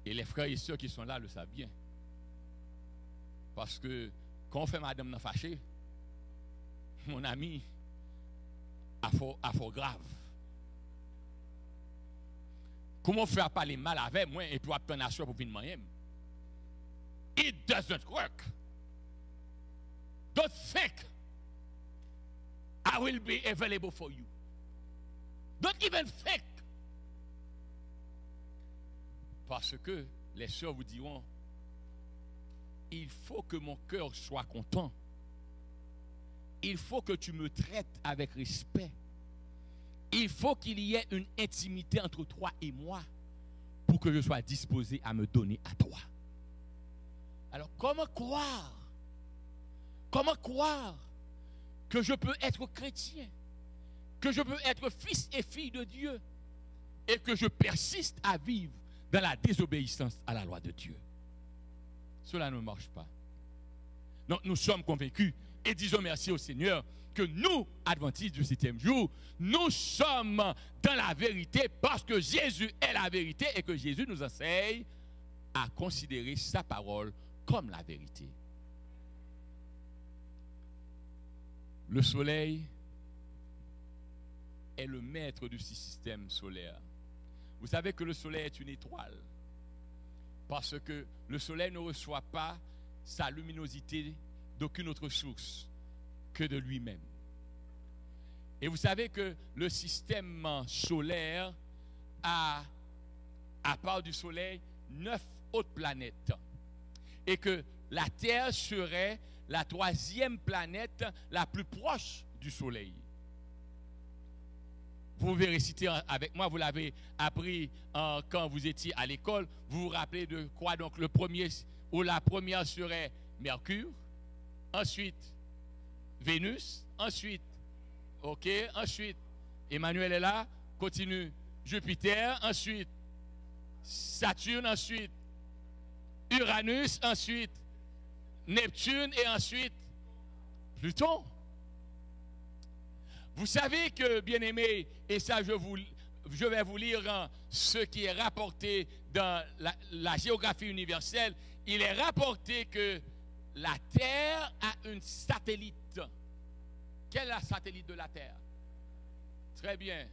Et les frères et sœurs qui sont là le savent bien. Parce que quand on fait madame n'a fâché, mon ami a fort grave. Comment faire parler mal avec moi et puis obtenir un pour venir moi-même? It doesn't work. Don't think I will be available for you. Don't even think. Parce que les sœurs vous diront, il faut que mon cœur soit content. Il faut que tu me traites avec respect. Il faut qu'il y ait une intimité entre toi et moi pour que je sois disposé à me donner à toi. Alors comment croire que je peux être chrétien, que je peux être fils et fille de Dieu et que je persiste à vivre dans la désobéissance à la loi de Dieu? Cela ne marche pas. Donc nous sommes convaincus et disons merci au Seigneur que nous, adventistes du 7e jour, nous sommes dans la vérité parce que Jésus est la vérité et que Jésus nous enseigne à considérer sa parole comme la vérité. Le soleil est le maître du système solaire. Vous savez que le soleil est une étoile parce que le soleil ne reçoit pas sa luminosité d'aucune autre source que de lui-même. Et vous savez que le système solaire a, à part du soleil, 9 autres planètes. Et que la Terre serait la 3e planète la plus proche du soleil. Vous verrez citer avec moi, vous l'avez appris quand vous étiez à l'école. Vous vous rappelez de quoi? Donc le premier, ou la première serait Mercure, ensuite Vénus, ensuite, ensuite Emmanuel est là, continue Jupiter, ensuite Saturne, ensuite Uranus, ensuite Neptune et ensuite Pluton. Vous savez que, bien-aimés, et ça je vais vous lire ce qui est rapporté dans la géographie universelle, il est rapporté que la Terre a une satellite. Quelle est la satellite de la Terre? Très bien.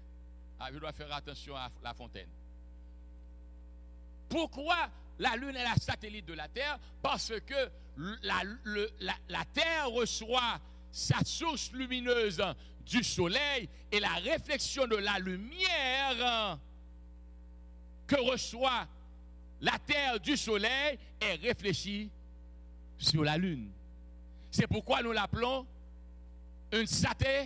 Ah, je dois faire attention à la fontaine. Pourquoi la Lune est la satellite de la Terre? Parce que la Terre reçoit sa source lumineuse du soleil et la réflexion de la lumière que reçoit la Terre du soleil est réfléchie sur la Lune. C'est pourquoi nous l'appelons une satellite.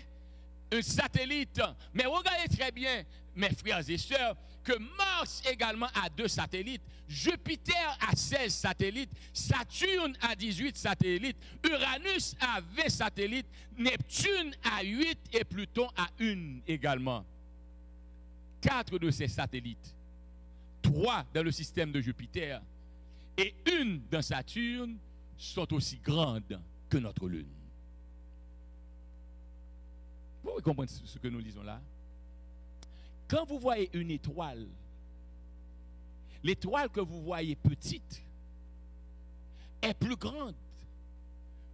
Mais regardez très bien, mes frères et sœurs, que Mars également a 2 satellites, Jupiter a 16 satellites, Saturne a 18 satellites, Uranus a 20 satellites, Neptune a 8 et Pluton a 1 également. 4 de ces satellites, 3 dans le système de Jupiter et 1 dans Saturne, sont aussi grandes que notre Lune. Vous pouvez comprendre ce que nous lisons là? Quand vous voyez une étoile, l'étoile que vous voyez petite est plus grande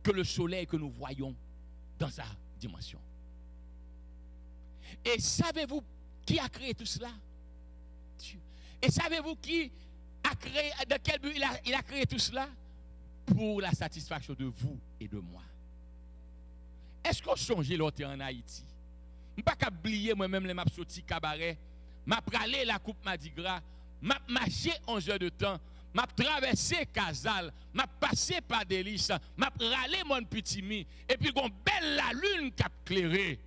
que le soleil que nous voyons dans sa dimension. Et savez-vous qui a créé tout cela? Dieu. Et savez-vous qui a créé, de quel but il a créé tout cela? Pour la satisfaction de vous et de moi. Est-ce qu'on songe l'autre en Haïti? Je ne peux pas oublier moi-même les maps sortis cabaret. Je vais aller la coupe Mardi Gras. Je vais marcher 11 heures de temps. Je vais traverser Casal. Je vais passer par Délice. Je vais râler mon petit mi. Et puis, une belle la lune qui a éclairé.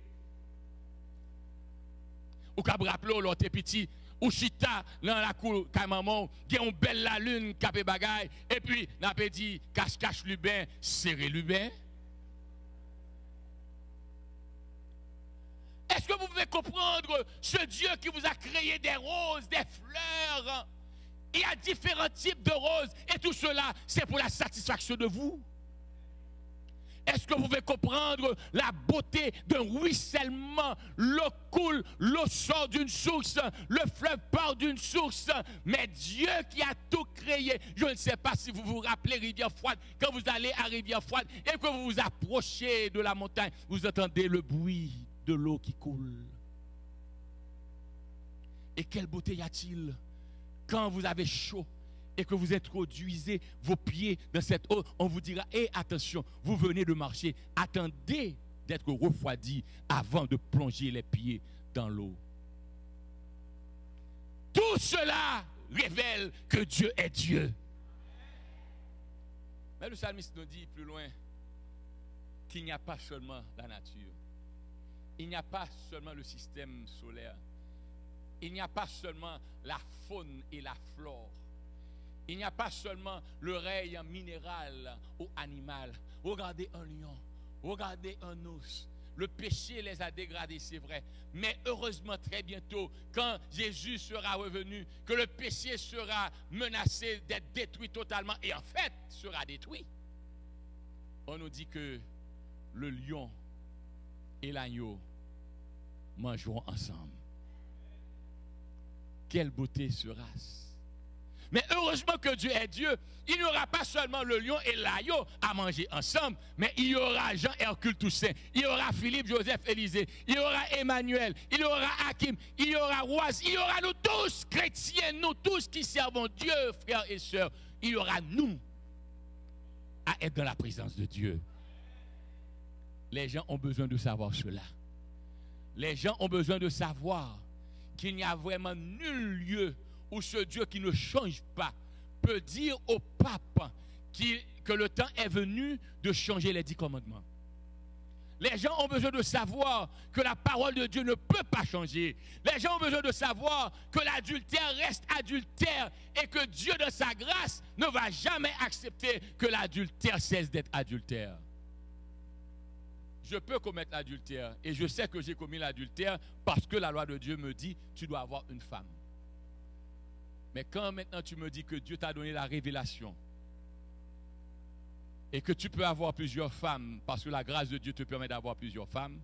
Ou qui a rappelé l'autre petit. Ou chita dans la cour, maman, qui a une belle la lune qui a fait bagaille. Et puis, on a dit, cache-cache Lubin, serré Lubin. Est-ce que vous pouvez comprendre ce Dieu qui vous a créé des roses, des fleurs? Il y a différents types de roses et tout cela, c'est pour la satisfaction de vous. Est-ce que vous pouvez comprendre la beauté d'un ruissellement? L'eau coule, l'eau sort d'une source, le fleuve part d'une source. Mais Dieu qui a tout créé, je ne sais pas si vous vous rappelez Rivière Froide, quand vous allez à Rivière Froide et que vous vous approchez de la montagne, vous entendez le bruit de l'eau qui coule. Et quelle beauté y a-t-il quand vous avez chaud et que vous introduisez vos pieds dans cette eau, on vous dira, attention, vous venez de marcher, attendez d'être refroidi avant de plonger les pieds dans l'eau. Tout cela révèle que Dieu est Dieu. Mais le psalmiste nous dit plus loin qu'il n'y a pas seulement la nature, il n'y a pas seulement le système solaire, il n'y a pas seulement la faune et la flore, il n'y a pas seulement le règne minéral ou animal. Regardez un lion, regardez un ours. Le péché les a dégradés, c'est vrai. Mais heureusement, très bientôt, quand Jésus sera revenu, que le péché sera menacé d'être détruit totalement, et en fait, sera détruit. On nous dit que le lion et l'agneau mangeront ensemble. Quelle beauté sera-ce? Mais heureusement que Dieu est Dieu, il n'y aura pas seulement le lion et l'agneau à manger ensemble, mais il y aura Jean-Hercule Toussaint, il y aura Philippe Joseph Élisée, il y aura Emmanuel, il y aura Hakim, il y aura Roise, il y aura nous tous, chrétiens, nous tous qui servons Dieu, frères et sœurs, il y aura nous à être dans la présence de Dieu. Les gens ont besoin de savoir cela. Les gens ont besoin de savoir qu'il n'y a vraiment nul lieu où ce Dieu qui ne change pas peut dire au pape que le temps est venu de changer les 10 commandements. Les gens ont besoin de savoir que la parole de Dieu ne peut pas changer. Les gens ont besoin de savoir que l'adultère reste adultère et que Dieu, dans sa grâce, ne va jamais accepter que l'adultère cesse d'être adultère. Je peux commettre l'adultère et je sais que j'ai commis l'adultère parce que la loi de Dieu me dit tu dois avoir une femme. Mais quand maintenant tu me dis que Dieu t'a donné la révélation et que tu peux avoir plusieurs femmes parce que la grâce de Dieu te permet d'avoir plusieurs femmes,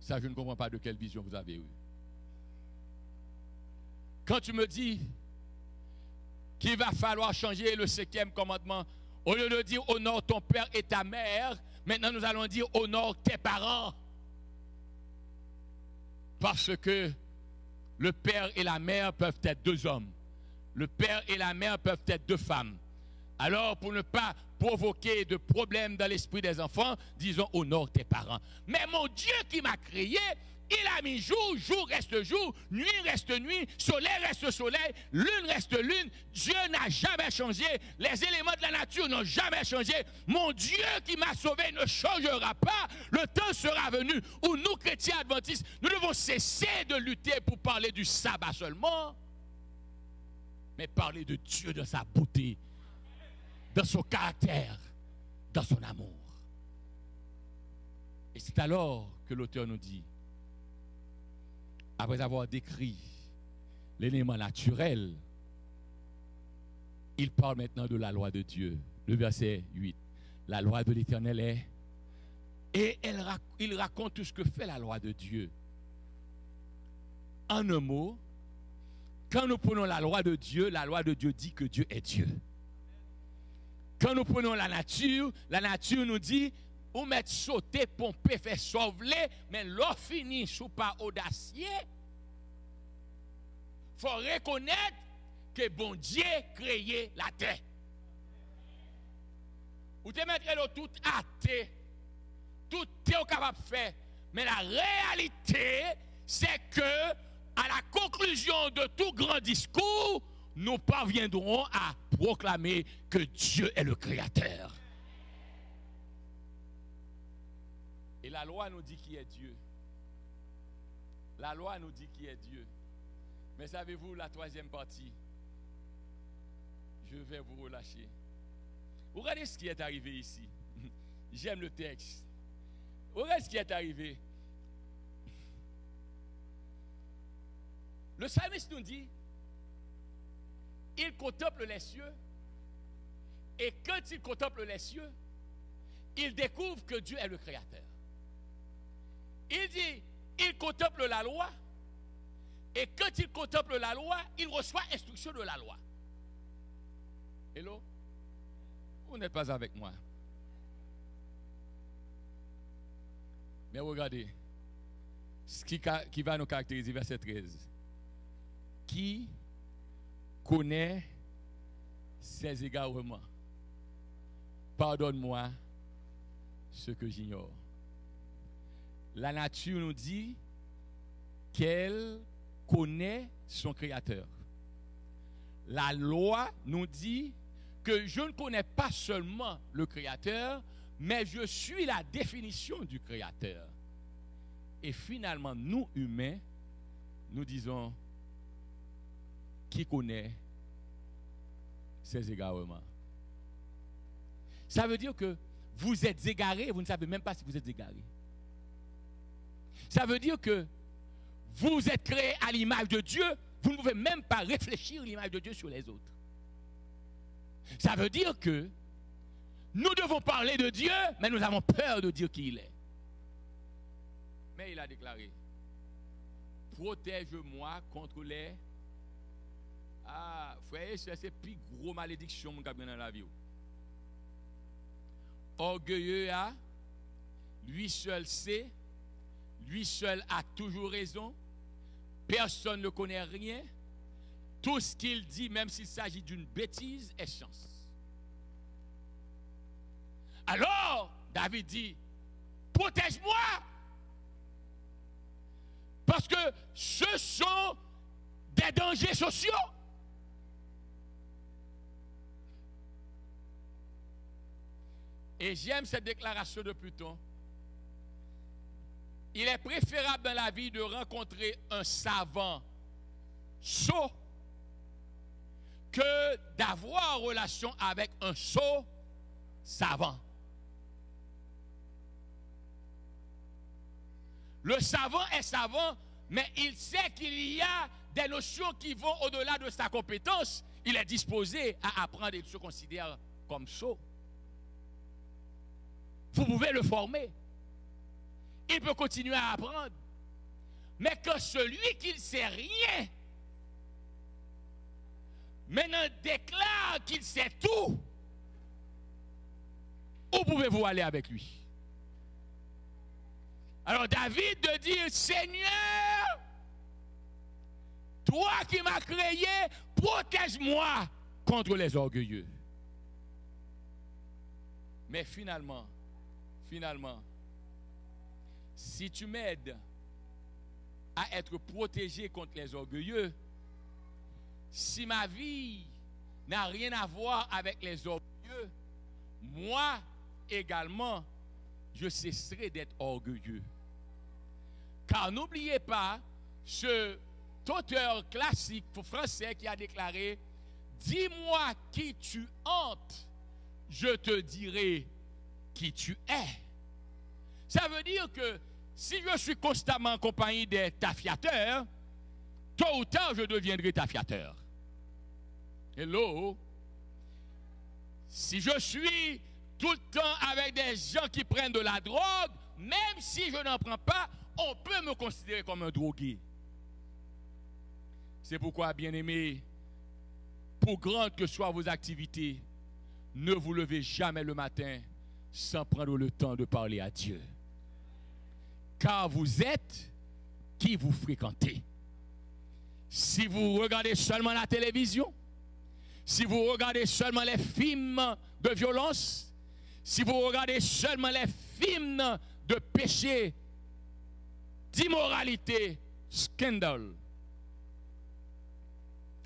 Ça, je ne comprends pas de quelle vision vous avez eu. Quand tu me dis qu'il va falloir changer le 5e commandement, au lieu de dire honore ton père et ta mère, maintenant nous allons dire honore tes parents. Parce que le père et la mère peuvent être 2 hommes. Le père et la mère peuvent être 2 femmes. Alors, pour ne pas provoquer de problèmes dans l'esprit des enfants, disons honore tes parents. Mais mon Dieu qui m'a créé, il a mis jour, jour reste jour, nuit reste nuit, soleil reste soleil, lune reste lune. Dieu n'a jamais changé. Les éléments de la nature n'ont jamais changé. Mon Dieu qui m'a sauvé ne changera pas. Le temps sera venu où nous, chrétiens adventistes, nous devons cesser de lutter pour parler du sabbat seulement, mais parler de Dieu, de sa beauté, dans son caractère, dans son amour. Et c'est alors que l'auteur nous dit, après avoir décrit l'élément naturel, il parle maintenant de la loi de Dieu. Le verset 8. La loi de l'Éternel est... Et il raconte tout ce que fait la loi de Dieu. En un mot, quand nous prenons la loi de Dieu dit que Dieu est Dieu. Quand nous prenons la nature nous dit, ou mettre sauter, pomper, faire sauver, mais l'eau finit sous pas audacieux. Il faut reconnaître que bon Dieu créé la terre. Ou te mettre tout athée, tout est capable de faire. Mais la réalité, c'est que, à la conclusion de tout grand discours, nous parviendrons à proclamer que Dieu est le Créateur. Et la loi nous dit qui est Dieu. La loi nous dit qui est Dieu. Mais savez-vous, la 3e partie, je vais vous relâcher. Regardez ce qui est arrivé ici. J'aime le texte. Regardez ce qui est arrivé. Le psalmiste nous dit, il contemple les cieux, et quand il contemple les cieux, il découvre que Dieu est le Créateur. Il dit, il contemple la loi, et quand il contemple la loi, il reçoit instruction de la loi. Hello? Vous n'êtes pas avec moi. Mais regardez, ce qui va nous caractériser, verset 13. Qui connaît ses égarements? Pardonne-moi ce que j'ignore. La nature nous dit qu'elle connaît son Créateur. La loi nous dit que je ne connais pas seulement le Créateur, mais je suis la définition du Créateur. Et finalement, nous humains, nous disons qui connaît ses égarements. Ça veut dire que vous êtes égarés, vous ne savez même pas si vous êtes égarés. Ça veut dire que vous êtes créés à l'image de Dieu, vous ne pouvez même pas réfléchir l'image de Dieu sur les autres. Ça veut dire que nous devons parler de Dieu, mais nous avons peur de dire qui il est. Mais il a déclaré, protège-moi contre les... Ah, frère, c'est la plus grosse malédiction que j'ai dans la vie. Orgueilleux a, lui seul sait, lui seul a toujours raison, personne ne connaît rien, tout ce qu'il dit, même s'il s'agit d'une bêtise, est chance. Alors, David dit, protège-moi, parce que ce sont des dangers sociaux. Et j'aime cette déclaration de Pluton. Il est préférable dans la vie de rencontrer un savant sot que d'avoir en relation avec un sot savant. Le savant est savant, mais il sait qu'il y a des notions qui vont au-delà de sa compétence. Il est disposé à apprendre et il se considère comme sot. Vous pouvez le former. il peut continuer à apprendre. Mais que celui qui ne sait rien, maintenant déclare qu'il sait tout, où pouvez-vous aller avec lui? Alors David de dire, Seigneur, toi qui m'as créé, protège-moi contre les orgueilleux. Mais finalement, si tu m'aides à être protégé contre les orgueilleux, si ma vie n'a rien à voir avec les orgueilleux, moi également, je cesserai d'être orgueilleux. Car n'oubliez pas, ce auteur classique français qui a déclaré, dis-moi qui tu hantes, je te dirai qui tu es. Ça veut dire que si je suis constamment en compagnie des tafiateurs, tôt ou tard je deviendrai tafiateur. Hello? Si je suis tout le temps avec des gens qui prennent de la drogue, même si je n'en prends pas, on peut me considérer comme un drogué. C'est pourquoi, bien-aimés, pour grandes que soient vos activités, ne vous levez jamais le matin sans prendre le temps de parler à Dieu. Car vous êtes qui vous fréquentez. Si vous regardez seulement la télévision, si vous regardez seulement les films de violence, si vous regardez seulement les films de péché, d'immoralité, scandale,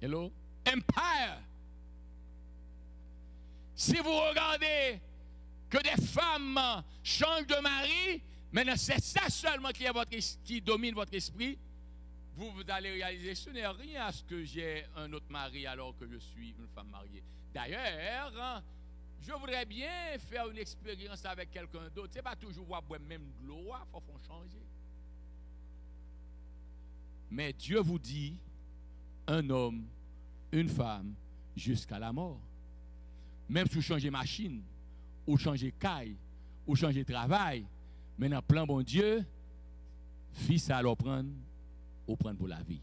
hello, empire. Si vous regardez que des femmes changent de mari, maintenant c'est ça seulement qui domine votre esprit, vous allez réaliser, ce n'est rien à ce que j'ai un autre mari alors que je suis une femme mariée. D'ailleurs, je voudrais bien faire une expérience avec quelqu'un d'autre. Ce n'est pas toujours voir même gloire, il faut changer. Mais Dieu vous dit, un homme, une femme, jusqu'à la mort. Même si vous changez machine, ou changez caille, ou changez travail, maintenant, plan bon Dieu, fils à leur prendre, ou prendre pour la vie.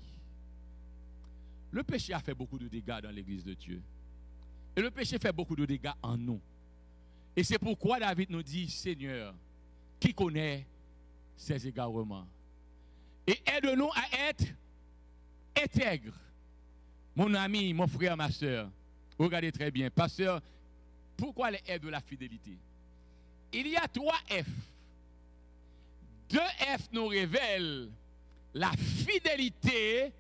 Le péché a fait beaucoup de dégâts dans l'église de Dieu. Et le péché fait beaucoup de dégâts en nous. Et c'est pourquoi David nous dit, Seigneur, qui connaît ses égarements? Et aide-nous à être intègres. Mon ami, mon frère, ma soeur, regardez très bien. Pasteur, pourquoi les F de la fidélité? Il y a 3 F. 2 F nous révèlent la fidélité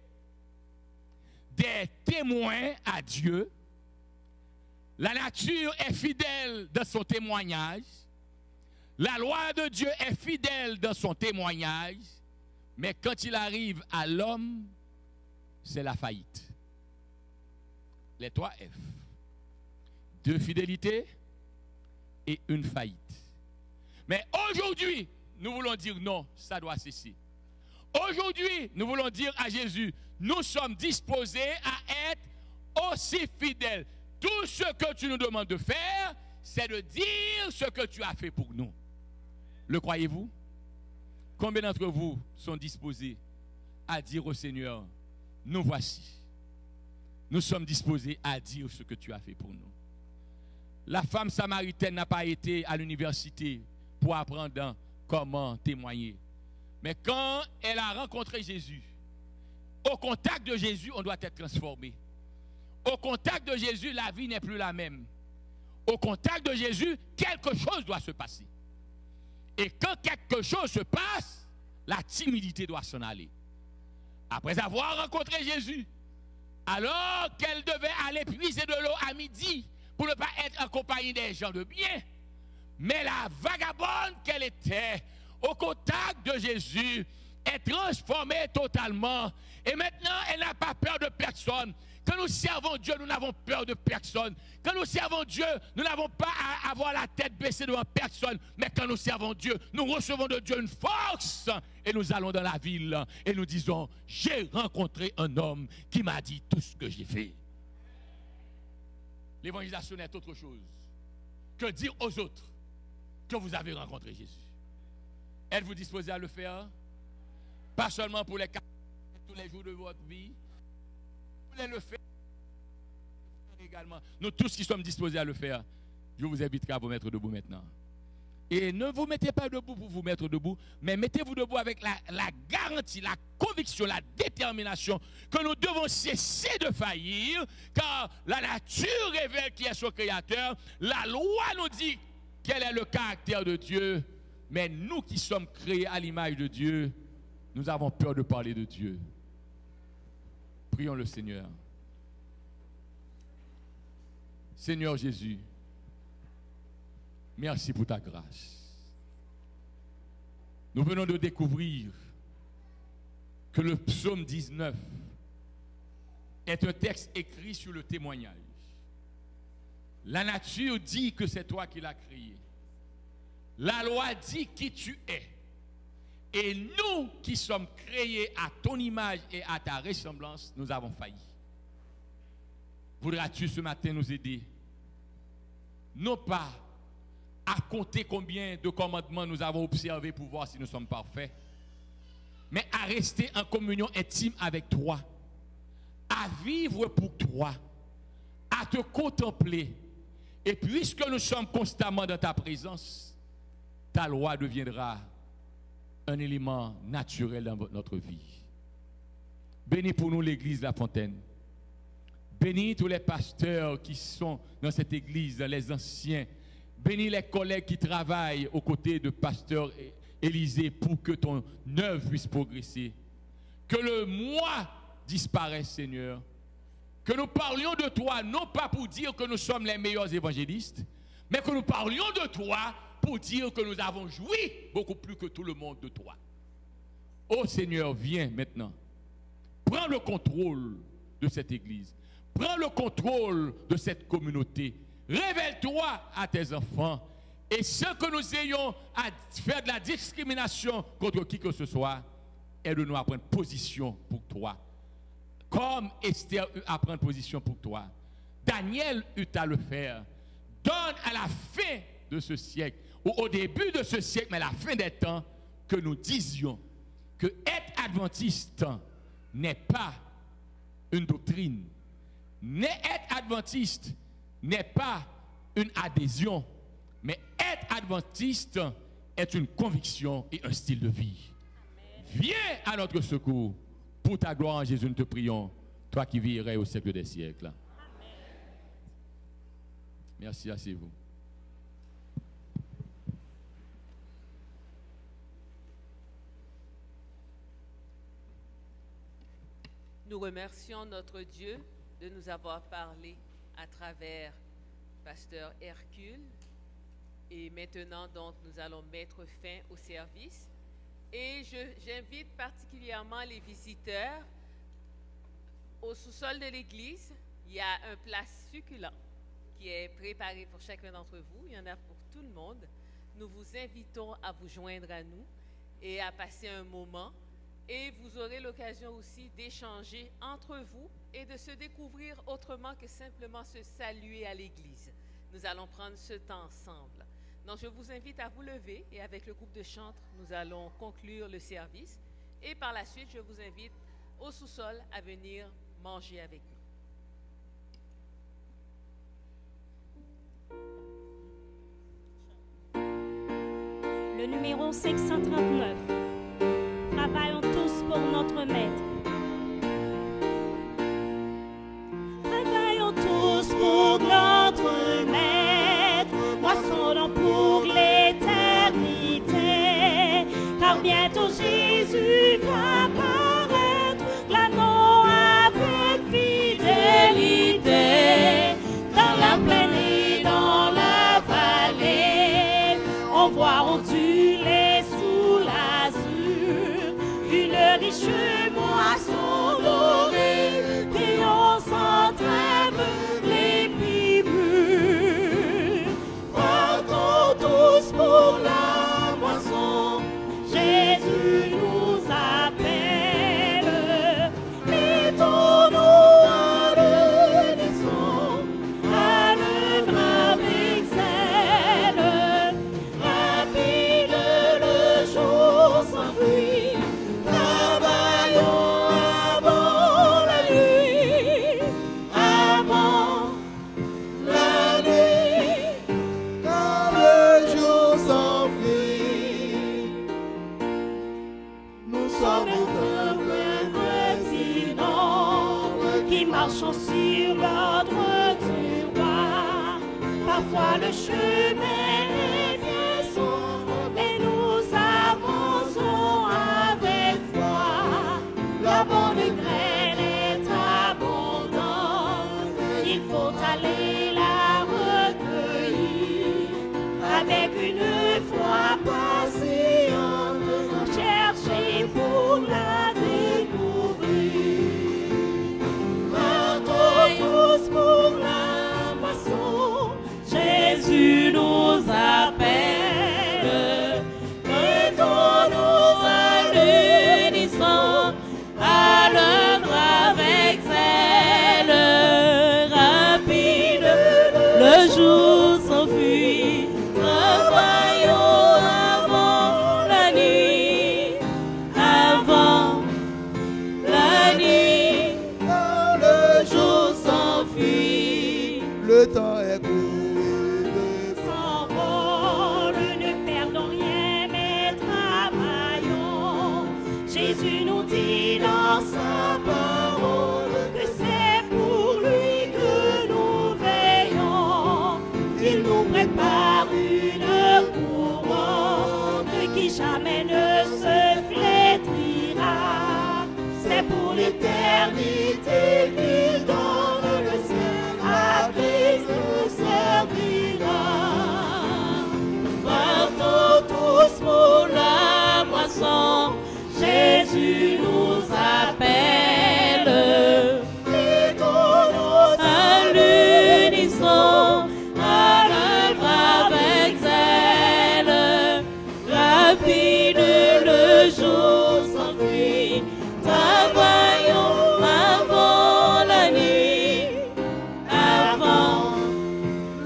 des témoins à Dieu. La nature est fidèle dans son témoignage. La loi de Dieu est fidèle dans son témoignage. Mais quand il arrive à l'homme, c'est la faillite. Les 3 F. 2 fidélités et une faillite. Mais aujourd'hui, nous voulons dire non, ça doit cesser. Aujourd'hui, nous voulons dire à Jésus, nous sommes disposés à être aussi fidèles. Tout ce que tu nous demandes de faire, c'est de dire ce que tu as fait pour nous. Le croyez-vous? Combien d'entre vous sont disposés à dire au Seigneur, nous voici. Nous sommes disposés à dire ce que tu as fait pour nous. La femme samaritaine n'a pas été à l'université pour apprendre comment témoigner. Mais quand elle a rencontré Jésus, au contact de Jésus, on doit être transformé. Au contact de Jésus, la vie n'est plus la même. Au contact de Jésus, quelque chose doit se passer. Et quand quelque chose se passe, la timidité doit s'en aller. Après avoir rencontré Jésus, alors qu'elle devait aller puiser de l'eau à midi pour ne pas être en compagnie des gens de bien, mais la vagabonde qu'elle était, au contact de Jésus, est transformée totalement. Et maintenant, elle n'a pas peur de personne. Quand nous servons Dieu, nous n'avons peur de personne. Quand nous servons Dieu, nous n'avons pas à avoir la tête baissée devant personne. Mais quand nous servons Dieu, nous recevons de Dieu une force. Et nous allons dans la ville et nous disons, j'ai rencontré un homme qui m'a dit tout ce que j'ai fait. L'évangélisation n'est autre chose que dire aux autres que vous avez rencontré Jésus. Êtes-vous disposé à le faire? Pas seulement pour les tous les jours de votre vie. Vous voulez le faire également. Nous tous qui sommes disposés à le faire, je vous inviterai à vous mettre debout maintenant. Et ne vous mettez pas debout pour vous mettre debout, mais mettez-vous debout avec la garantie, la conviction, la détermination que nous devons cesser de faillir, car la nature révèle qui est son créateur, la loi nous dit quel est le caractère de Dieu, mais nous qui sommes créés à l'image de Dieu, nous avons peur de parler de Dieu. Prions le Seigneur. Seigneur Jésus, merci pour ta grâce. Nous venons de découvrir que le psaume 19 est un texte écrit sur le témoignage. La nature dit que c'est toi qui l'as créé. La loi dit qui tu es. Et nous qui sommes créés à ton image et à ta ressemblance, nous avons failli. Voudras-tu ce matin nous aider? Non pas à compter combien de commandements nous avons observés pour voir si nous sommes parfaits, mais à rester en communion intime avec toi, à vivre pour toi, à te contempler. Et puisque nous sommes constamment dans ta présence, ta loi deviendra un élément naturel dans notre vie. Bénis pour nous l'église La Fontaine. Bénis tous les pasteurs qui sont dans cette église, les anciens. Bénis les collègues qui travaillent aux côtés de pasteur Élisée pour que ton œuvre puisse progresser. Que le moi disparaisse, Seigneur. Que nous parlions de toi, non pas pour dire que nous sommes les meilleurs évangélistes, mais que nous parlions de toi pour dire que nous avons joui beaucoup plus que tout le monde de toi. Oh Seigneur, viens maintenant. Prends le contrôle de cette église. Prends le contrôle de cette communauté. Révèle-toi à tes enfants. Et ce que nous ayons à faire de la discrimination contre qui que ce soit, aide-nous à prendre position pour toi. Comme Esther eut à prendre position pour toi. Daniel eut à le faire. Donne à la fin de ce siècle, ou au début de ce siècle, mais à la fin des temps, que nous disions que être adventiste n'est pas une doctrine. Être adventiste n'est pas une adhésion, mais être adventiste est une conviction et un style de vie. Amen. Viens à notre secours. Pour ta gloire en Jésus, nous te prions, toi qui vivrais au siècle des siècles. Amen. Merci, asseyez-vous. Nous remercions notre Dieu de nous avoir parlé à travers Pasteur Hercule. Et maintenant, donc, nous allons mettre fin au service. Et j'invite particulièrement les visiteurs au sous-sol de l'église. Il y a un plat succulent qui est préparé pour chacun d'entre vous. Il y en a pour tout le monde. Nous vous invitons à vous joindre à nous et à passer un moment. Et vous aurez l'occasion aussi d'échanger entre vous et de se découvrir autrement que simplement se saluer à l'église. Nous allons prendre ce temps ensemble. Donc, je vous invite à vous lever et avec le groupe de chantres, nous allons conclure le service. Et par la suite, je vous invite au sous-sol à venir manger avec nous. Le numéro 539. Travaillons tous pour notre maître. Travaillons tous pour notre maître, moissonnons pour l'éternité, car bientôt Jésus va paraître, l'agneau avec fidélité, dans la plaine et dans la vallée, on voit onduler sous l'azur une riche moisson. foi, le chemin est bien sombre, mais nous avançons avec foi. La bonne graine est abondante, il faut aller la recueillir avec une foi patiente, chercher pour la découvrir. Partons tous pour la moisson, Jésus nous appelle. Mettons-nous à l'unisson, à l'œuvre avec zèle. Rapide, le jour s'enfuit, travaillons avant la nuit, avant la nuit, le jour s'enfuit. Le temps est couru. S'envole, ne perdons rien, mais travaillons. Jésus nous dit dans sa parole que c'est pour lui que nous veillons. Il nous prépare une couronne qui jamais ne se flétrira. C'est pour l'éternité qu'il donne le ciel à Christ nous servira. Partons tous pour la moisson, Jésus nous appelle. Mettons-nous à l'unisson, à l'œuvre avec zèle. Rapide, le jour s'enfuit, travaillons avant la nuit, avant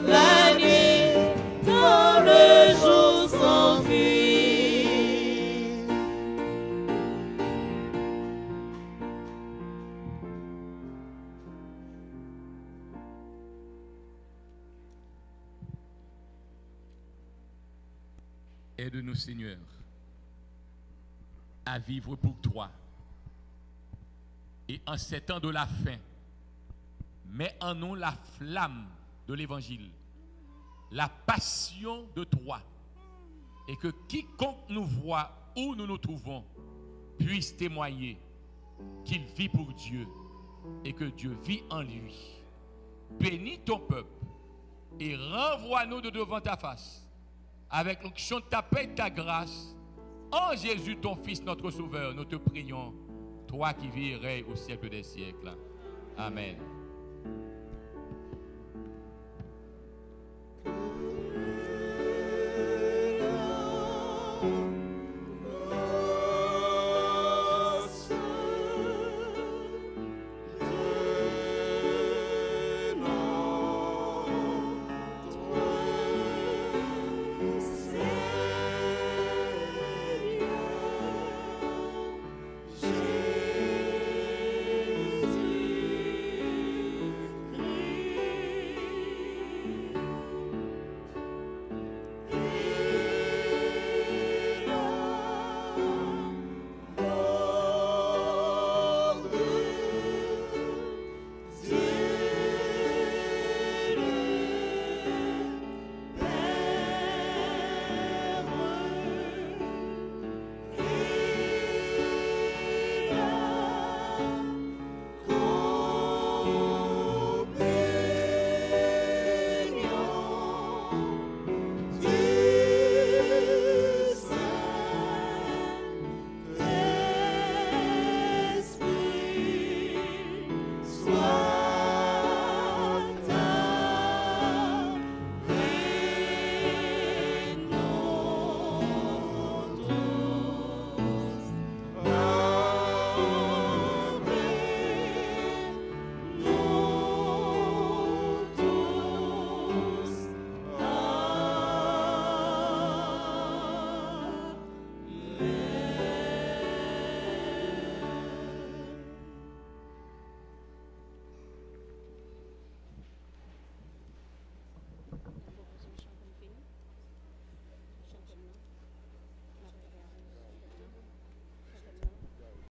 la nuit, quand le jour s'enfuit. Aide-nous, Seigneur, à vivre pour toi. Et en ces temps de la fin, mets en nous la flamme de l'évangile, la passion de toi, et que quiconque nous voit où nous nous trouvons puisse témoigner qu'il vit pour Dieu et que Dieu vit en lui. Bénis ton peuple et renvoie-nous de devant ta face avec l'onction de ta paix et de ta grâce. En Jésus, ton Fils, notre Sauveur, nous te prions, toi qui vis et règnes au siècle des siècles. Amen.